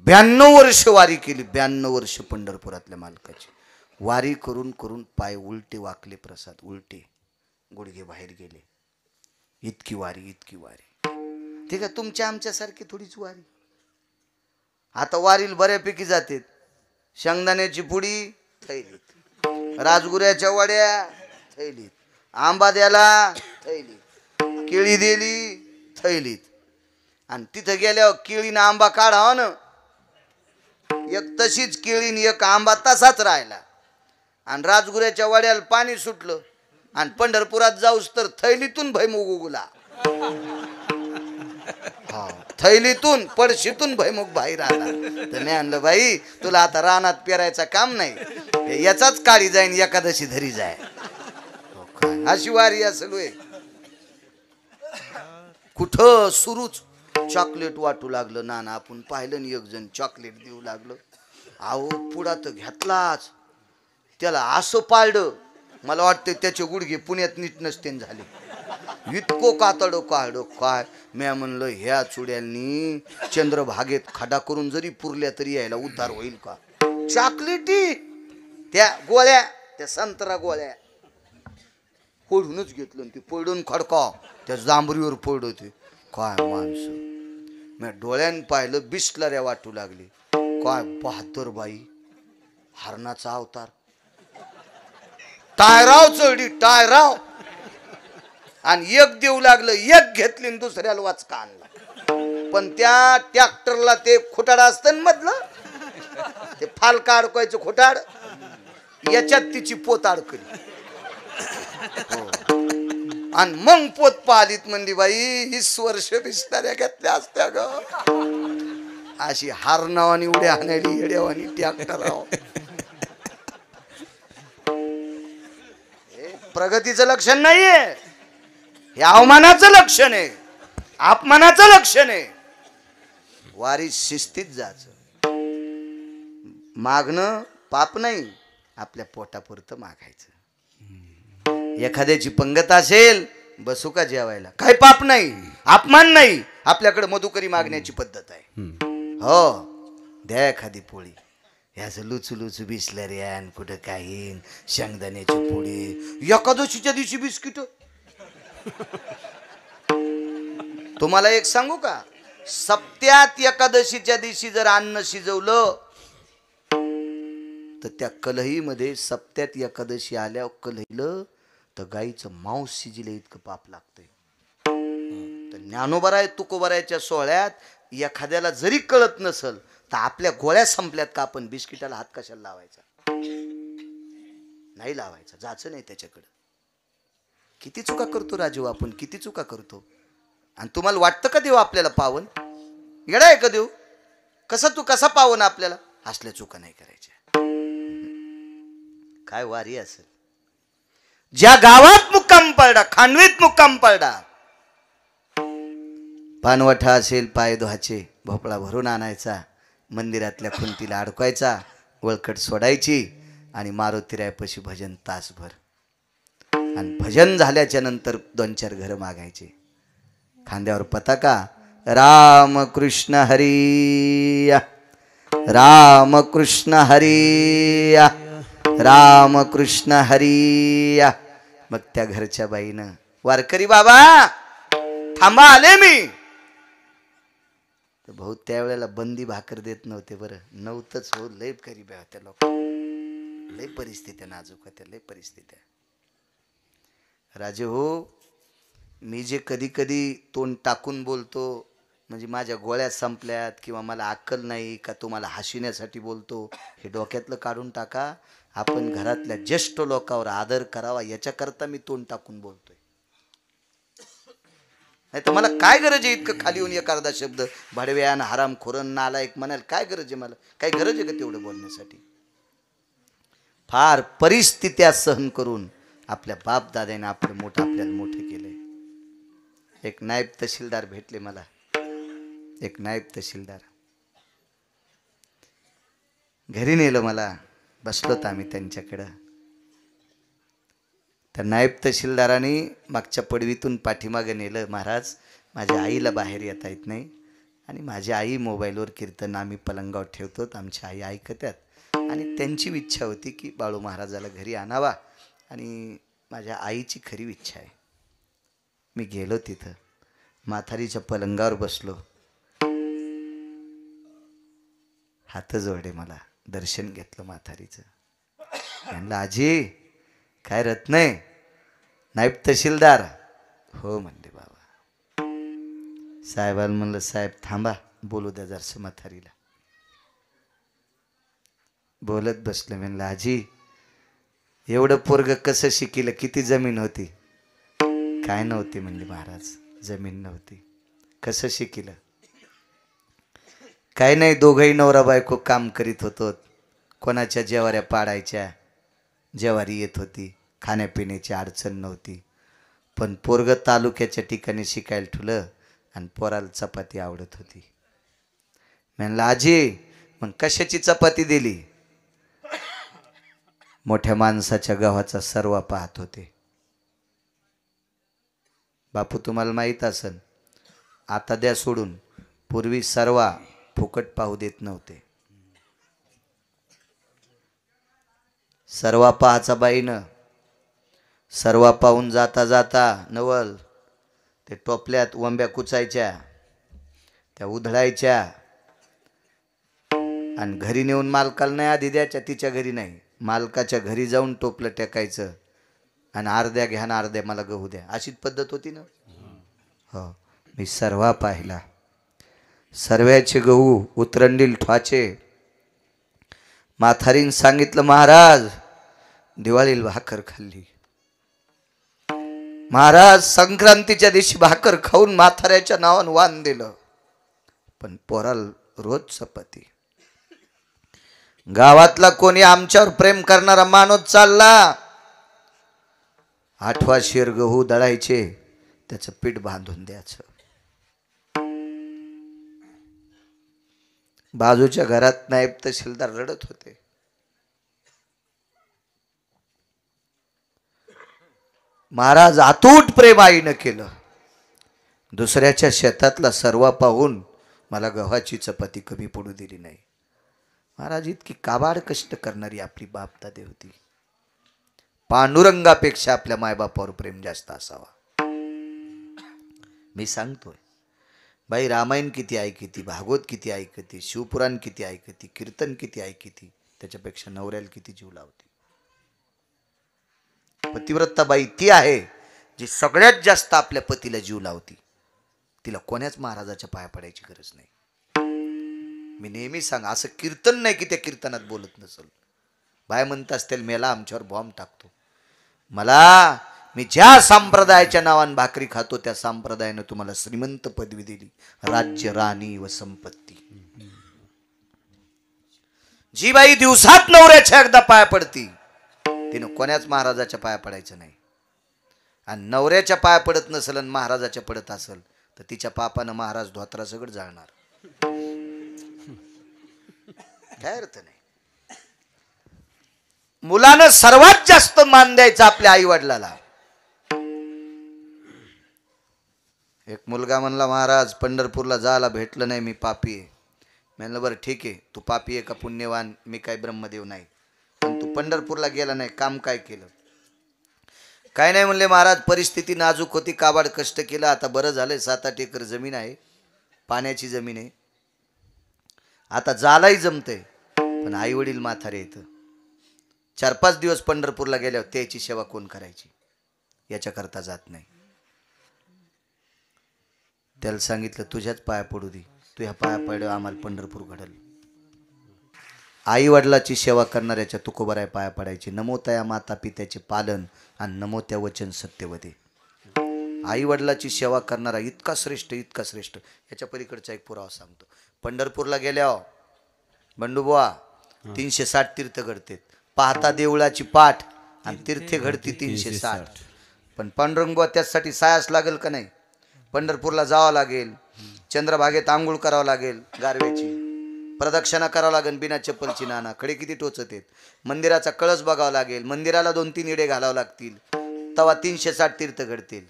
92 वर्ष वारी केली. 92 वर्ष पंढरपुरातल्या मालकाची वारी करून करून पाय उलटे वाकले. प्रसाद उलटे, गुडघे बाहेर गेले. इतकी वारी, इतकी वारी. ठीक आहे, तुमच्या आमच्यासारखी थोडीच वारी. आता वारीला बऱ्यापैकी जाते. शेंगदाण्याची पुडी थैलीत, राजगुऱ्याच्या वड्या थैलीत, आंबा द्याला थैलीत, केळी दिली थैलीत. आणि तिथं गेल्यावर केळीनं आंबा काढावा ना, एक तशीच केळीन एक आंबा तसाच राहिला. आणि राजगुऱ्याच्या वड्याला पाणी सुटलं, आणि पंढरपुरात जाऊस तर थैलीतून भैमुग उगला. हा, थैलीतून पडशीतून भैमुग बाहेर आला. तर मी आणलं, बाई तुला आता रानात पेरायचं काम नाही, याचाच काळी जाईन, एकादशी धरी जाय. अशी वारी असेल होय. कुठं सुरूच चॉकलेट वाटू लागलं. नाना आपण पाहिलं नाही, एक जण चॉकलेट देऊ लागलं. अहो पुढा तर घेतलाच, त्याला असं पाळलं, मला वाटतं त्याचे गुडघे पुण्यात नीट नसते झाले. इतकं कातडं काढलं काय. मी म्हणलं ह्या चुड्यांनी चंद्रभागेत खडा करून जरी पुरल्या तरी यायला उद्धार होईल का? चॉकलेटी त्या गोळ्या, त्या संत्रा गोळ्या फोडूनच घेतलं. ती पडून खडका त्या जांभरीवर पडते. काय माणसं. मी डोळ्यानं पाहिलं, बिस्लऱ्या वाटू लागली. काय बहादूर बाई, हरणाचा अवतार. टायराव चढली, टायराव. आणि एक देऊ लागलं, एक घेतली आणि दुसऱ्याला वाचका आणला. पण त्या ट्रॅक्टरला ते खोटाड असतं मधलं, ते फालका अडकवायचं खोटाड, याच्यात तिची पोत अडकली. आणि मग पोत पाहिलीत. म्हणली बाई 20 वर्ष बिस्ताऱ्या घेतल्या असत्या ग. अशी हारनावानी उड्या हाणायली येड्यावानी ट्रॅक्टराव. प्रगतीचं लक्षण नाहीये, हे अवमानाचं लक्षण आहे, अपमानाचं लक्षण आहे. वारी शिस्तीत जायचं. मागणं पाप नाही, आपल्या पोटापुरतं मागायचं. एखाद्याची पंगत असेल, बसू का जेवायला, काही पाप नाही, अपमान नाही. आपल्याकडे मधुकरी मागण्याची पद्धत आहे. हो, द्या एखादी पोळी. ह्याच लुचू लुचू बिसलरी आणि कुठं काही शेंगदाण्याची पोळी. एकादशीच्या दिवशी बिस्किट. तुम्हाला एक सांगू का, सप्त्यात एकादशीच्या दिवशी जर अन्न शिजवलं तर त्या कलहीमध्ये, सप्त्यात एकादशी आल्यावर कलहीलं तर गाईचं मांस शिजिले इतकं पाप लागतंय. तर ज्ञानोबराय तुकोबरायच्या सोहळ्यात एखाद्याला जरी कळत नसल तर आपल्या गोळ्या संपल्यात का आपण बिस्किटाला हात कशाला लावायचा? नाही लावायचा, जायचं नाही त्याच्याकडं. किती चुका करतो राजू आपण, किती चुका करतो. आणि तुम्हाला वाटतं का देव आपल्याला पावन? येडा आहे का देव? कसा पावन आपल्याला? असल्या चुका नाही करायच्या. काय वारी असेल. ज्या गावात मुक्काम पडला, खांडवीत मुक्काम पडला, पानवठा असेल पाय धुवायचे, भोपळा भरून आणायचा, मंदिरातल्या खुंटीला अडकवायचा, वळकट सोडायची आणि मारुतीरायपाशी भजन तासभर. आणि भजन झाल्याच्या नंतर 2-4 घरं मागायचे. खांद्यावर पताका, राम कृष्ण हरी, राम कृष्ण हरी, राम कृष्ण हरी. मग त्या घरच्या बाईनं, वारकरी बाबा थांबा आले मी. तर भाऊ त्यावेळेला बंदी भाकर देत नव्हते. बरं नव्हतंच हो, लय गरीब होत्या लोक, लय परिस्थित्या नाजूक होत्या, लय परिस्थित्या. राजे हो, मी जे कधी कधी तोंड टाकून बोलतो म्हणजे माझ्या गोळ्या संपल्यात किंवा मला अक्कल नाही का तुम्हाला हसविण्यासाठी बोलतो, हे डोक्यातलं काढून टाका. आपण घरातल्या ज्येष्ठ लोकांवर आदर करावा याच्याकरता मी तोंड टाकून बोलतोय. नाही तर मला काय गरज आहे इतकं खाली येऊन एखादा शब्द भाडव्यान हरामखोरन नालायक म्हणाल? काय गरज आहे मला? काय गरज आहे का तेवढं बोलण्यासाठी? फार परिस्थित्या सहन करून आपल्या बाप दादाने आपल्याला मोठे केले. एक नायब तहसीलदार भेटले मला, एक नायब तहसीलदार घरी नेलं मला. बसलोत आम्ही त्यांच्याकडं. तर नायब तहसीलदारांनी मागच्या पडवीतून पाठीमागे नेलं. महाराज, माझ्या आईला बाहेर येता येत नाही आणि माझी आई मोबाईलवर कीर्तन आम्ही पलंगावर ठेवतो, आमची आई ऐकतात आणि त्यांची इच्छा होती की बाळू महाराजाला घरी आणावा आणि माझ्या आईची खरी इच्छा आहे. मी गेलो तिथं, म्हातारीच्या पलंगावर बसलो. हात जोडले, मला दर्शन घेतलं म्हातारीचं. म्हणलं आजी काय रत्न आहे? नायब तहसीलदार? हो म्हणले बाबा. साहेबाला म्हणलं साहेब थांबा, बोलू द्या जरासं म्हातारीला. बोलत बसलं. म्हणलं आजी एवढं पोरग कसं शिकिलं? किती जमीन होती? काय नव्हती म्हणले महाराज, जमीन नव्हती. कसं शिकिलं? काय नाही, दोघंही नवरा बायको काम करीत होतो. कोणाच्या जेवाऱ्या पाडायच्या, जेवारी येत होती, खाण्यापिण्याची अडचण नव्हती. पण पोरग तालुक्याच्या ठिकाणी शिकायला ठेवलं आणि पोराला चपाती आवडत होती. म्हणलं आजी मग कशाची चपाती दिली? मोठ्या माणसाच्या गव्हाचा सर्वा पाहत होते. बापू तुम्हाला माहीत असेल, आता द्या सोडून, पूर्वी सर्वा फुकट पाहू देत नव्हते. सर्वा पाहाचा बाईनं सर्वा पाहून जाता जाता नवल ते टोपल्यात वंब्या कुचायच्या, त्या उधळायच्या आणि घरी नेऊन मालकाला नाही आधी द्यायच्या. तिच्या घरी नाही, मालकाच्या घरी जाऊन टोपलं टेकायचं आणि अर्ध्या घ्या ना अर्ध्या मला गहू द्या, अशीच पद्धत होती ना. हो, मी सर्वा पाहिला. सर्व्याचे गहू उतरंडील ठवाचे. म्हातारीन सांगितलं महाराज दिवाळीला भाकर खाल्ली. महाराज संक्रांतीच्या दिवशी भाकर खाऊन म्हाताऱ्याच्या नावानं वाण दिलं, पण पोराला रोज चपाती. गावातला कोणी आमच्यावर प्रेम करणारा माणूस चालला, 8वा शेर गहू दळायचे, त्याचं पीठ बांधून द्यायचं. बाजूच्या घरात नायब तहसीलदार रडत होते. महाराज अतूट प्रेम आईनं केलं. दुसऱ्याच्या शेतातला सर्वा पाहून मला गव्हाची चपाती कमी पडू दिली नाही. महाराज इतकी काबाड कष्ट करणारी आपली बापदादी होती. पांडुरंगापेक्षा आपल्या मायबापावर प्रेम जास्त असावा. मी सांगतोय बाई, रामायण किती ऐकती, भागवत किती ऐकती, शिवपुराण किती ऐकती, कीर्तन किती ऐकती, त्याच्यापेक्षा नवऱ्याला किती जीव लावते. पतिव्रता बाई ती आहे जी सगळ्यात जास्त आपल्या पतीला जीव लावती. तिला कोण्याच महाराजाच्या पाया पडायची गरज नाही. मी नेहमी सांग, असं कीर्तन नाही की त्या कीर्तनात बोलत नसल. बाय म्हणत असतील मेला आमच्यावर बॉम्ब टाकतो. मी ज्या संप्रदायाच्या नावाने भाकरी खातो त्या संप्रदायाने तुम्हाला श्रीमंत पदवी दिली, राज्य, राणी व संपत्ती. जी बाई दिवसात नवऱ्याच्या एकदा पाया पडती तिनं कोण्याच महाराजाच्या पाया पडायचं नाही. आणि नवऱ्याच्या पाया पडत नसल आणि महाराजाच्या पडत असेल तर तिच्या पापानं महाराज धोत्रा सगळं जाळणार. काय अर्थ नाही. मुलानं सर्वात जास्त मान द्यायचा आपल्या आई वडिलाला. एक मुलगा म्हणला, महाराज पंढरपूरला जायला भेटलं नाही, मी पापी आहे. म्हणलं बरं ठीक आहे, तू पापी आहे का पुण्यवान, मी काय ब्रह्मदेव नाही, पण तू पंढरपूरला गेला नाही, काम काय केलं? काय नाही म्हणले, महाराज परिस्थिती नाजूक होती, काबाड कष्ट केलं, आता बरं झालंय, 7-8 एकर जमीन आहे, पाण्याची जमीन आहे, आता जालाही जमतंय, पण आई वडील म्हातारे येतं. 4-5 दिवस पंढरपूरला गेल्यावर त्याची सेवा कोण करायची, याच्याकरता जात नाही. त्याला सांगितलं तुझ्याच पाया पडू दे, तू ह्या पाया पडल्यावर आम्हाला पंढरपूर घडल. आई वडिलाची सेवा करणाऱ्याच्या तुकोबराय पाया पडायची. नमो तया माता पित्याचे पालन आणि नमो त्या वचन सत्यवदे. आई वडिलाची सेवा करणारा इतका श्रेष्ठ, इतका श्रेष्ठ. याच्या पलीकडचा एक पुरावा सांगतो. पंढरपूरला गेल्यावर बंडूबुवा 360 तीर्थ घडतात. पाहता देवळाची पाठ आणि तीर्थे घडती 360. पण पांडुरंगबुवा त्यासाठी सायास लागेल का नाही? पंढरपूरला जावं लागेल, चंद्रभागेत आंघोळ करावं लागेल, गारव्याची प्रदक्षिणा करावं लागेल, बिना चप्पलची. नाना कडे किती टोचत आहेत. मंदिराचा कळस बघावा लागेल, मंदिराला 2-3 इडे घालावं लागतील, तवा 360 तीर्थ घडतील.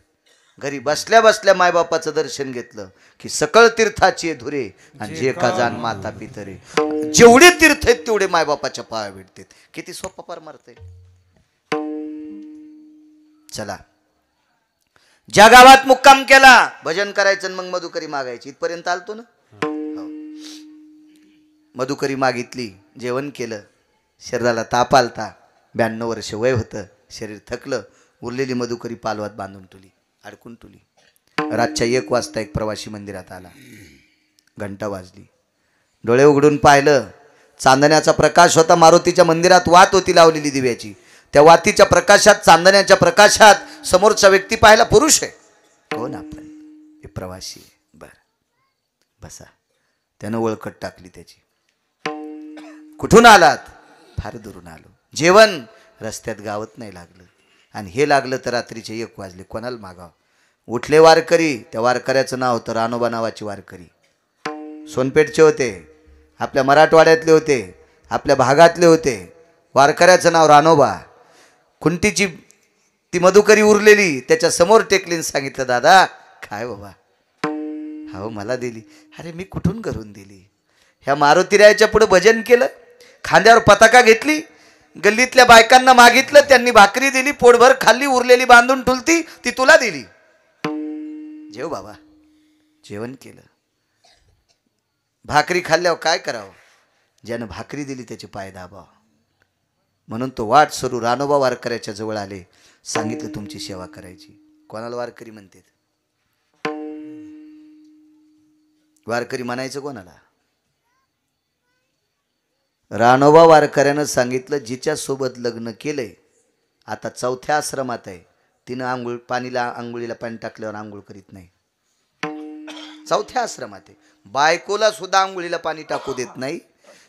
घरी बसल्या बसल्या मायबापाचं दर्शन घेतलं की सकळ तीर्थाची धुरे आणि जे का जाण माता पितरे. जेवढे तीर्थ आहेत तेवढे मायबापाच्या पाया भेटतात. किती सोपा परमार्थ आहे. चला, ज्या गावात मुक्काम केला भजन करायचं, मग मधुकरी मागायची. इथपर्यंत आलतो ना. मधुकरी मागितली, जेवण केलं, शरीराला ताप आलता, 92 वर्ष वय होतं, शरीर थकलं, उरलेली मधुकरी पालवात बांधून तुली, अडकून तुली. रातच्या 1 वाजता एक प्रवासी मंदिरात आला, घंटा वाजली, डोळे उघडून पाहिलं, चांदण्याचा प्रकाश होता. मारुतीच्या मंदिरात वात होती लावलेली दिव्याची. त्या वातीच्या प्रकाशात, चांदण्याच्या प्रकाशात समोरचा व्यक्ती पाहिला, पुरुष आहे. कोण? आपण. हे प्रवासी आहे. बर बसा. त्यानं ओळखत टाकली त्याची. कुठून आलात? फार दुरून आलो. जेवण रस्त्यात गावत नाही लागलं, आणि हे लागलं तर रात्रीचे 1 वाजले. कोणाला मागाव? उठले वारकरी. त्या वारकऱ्याचं नाव होतं रानोबा नावाचे वारकरी. सोनपेठचे होते, आपल्या मराठवाड्यातले होते, आपल्या भागातले होते. वारकऱ्याचं नाव रानोबा. खुंटीची ती मधुकरी उरलेली त्याच्या समोर टेकलीन, सांगितलं, दादा काय बाबा? हो मला दिली. अरे मी कुठून करून दिली? ह्या मारुतीरायाच्या पुढे भजन केलं, खांद्यावर पताका घेतली, गल्लीतल्या बायकांना मागितलं, त्यांनी भाकरी दिली, पोटभर खाल्ली, उरलेली बांधून ठुलती, ती तुला दिली. जेव बाबा. जेवण केलं. भाकरी खाल्ल्यावर काय करावं? ज्यानं भाकरी दिली त्याचे पाय दाबाव. म्हणून तो वाट सरू रानोबा वारकऱ्याच्या जवळ आले, सांगितलं तुमची सेवा करायची. कोणाला वारकरी म्हणतात? वारकरी म्हणायचं कोणाला? रानोबा वारकऱ्यानं सांगितलं, जिच्या सोबत लग्न केलंय, आता 4थ्या आश्रमात आहे, तिनं आंघोळीला पाणी टाकल्यावर आंघोळ करीत नाही. 4थ्या आश्रमात आहे. बायकोला सुद्धा आंघोळीला पाणी टाकू देत नाही.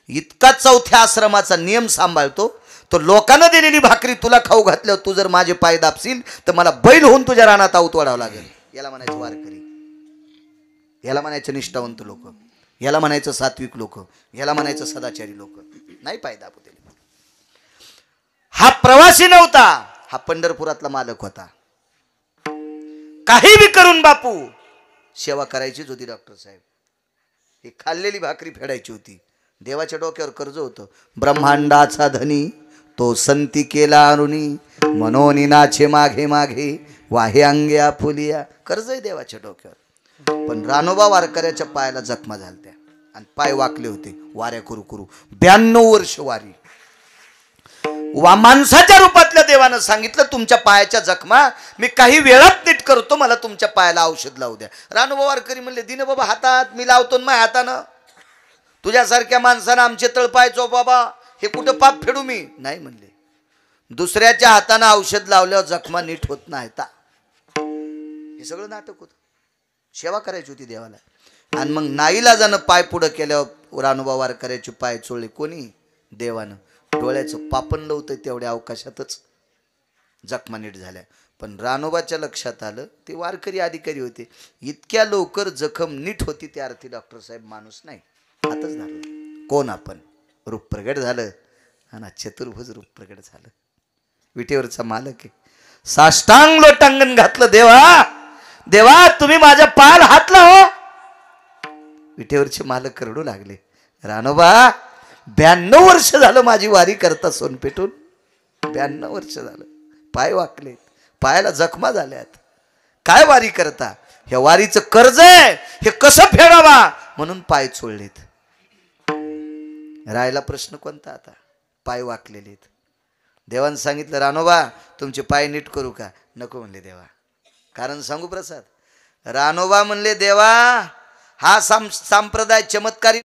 इतका 4थ्या आश्रमाचा नियम सांभाळतो तो. लोकांना दिलेली भाकरी तुला खाऊ घातल्यावर तू जर माझे पाय दाबशील तर मला बैल होऊन तुझ्या रानात आऊत वाढावं लागेल. याला म्हणायचं वारकरी, याला म्हणायचं निष्ठावंत लोक, याला म्हणायचं सात्विक लोक, याला म्हणायचं सदाचारी लोक. नाही पाय दाबू दिले. हा प्रवासी नव्हता, हा पंढरपुरातला मालक होता. काही बी करून बापू सेवा करायचीच होती. डॉक्टर साहेब, ही खाल्लेली भाकरी फेडायची होती. देवाच्या डोक्यावर कर्ज होतं. ब्रह्मांडाचा धनी तो संती केला अरुणी, मनोनी नाचे मागे मागे, वाहे अंगे आपुलिया. कर्ज आहे देवाच्या डोक्यावर. पण रानोबा वारकऱ्याच्या पायाला जखमा झालत्या आणि पाय वाकले होते वाऱ्या करू करू. 92 वर्ष वारी. माणसाच्या रूपातल्या देवानं सांगितलं तुमच्या पायाच्या जखमा मी काही वेळात नीट करतो, मला तुमच्या पायाला औषध लावू द्या. रानोबा वारकरी म्हणले दिने बाबा हातात मी लावतो माझ्या हातानं, तुझ्यासारख्या माणसानं आमचे तळपाय बाबा हे कुठं पाप फेडू मी नाही म्हणले. दुसऱ्याच्या हातानं औषध लावल्यावर जखमा नीट होत नाही. हे सगळं नाटक होतं. सेवा करायची होती देवाला. आणि मग नाईलाजानं पाय पुढं केल्यावर रानोबा वारकऱ्याचे पाय चोळले. कोणी? देवानं. डोळ्याचं पापण लावतंय तेवढ्या अवकाशातच जखमा नीट झाल्या. पण रानोबाच्या लक्षात आलं ते वारकरी अधिकारी होते, इतक्या लवकर जखम नीट होती त्या अर्थी डॉक्टर साहेब माणूस नाही, हातच झालं. कोण आपण? रूप प्रगट झालं आणि चतुर्भुज रूप प्रगट झालं. विटेवरचा मालक आहे. साष्टांग लोटांगण घातलं. देवा देवा तुम्ही माझ्या पायाला हात लावा. विटेवरचे मालक रडू लागले. रानोबा 92 वर्ष झालं माझी वारी करता सोनपेठून. 92 वर्ष झालं. पाय वाकले, पायाला जखमा झाल्यात. काय वारी करता? ह्या वारीचं कर्ज आहे, हे कसं फेडावा म्हणून पाय चोळलेत. राहिला प्रश्न कोणता आता? पाय वाकलेले. देवानं सांगितलं रानोबा तुमचे पाय नीट करू का? नको म्हणले देवा. कारण सांगू प्रसाद? रानोबा म्हणले देवा हा सांप्रदाय चमत्कारी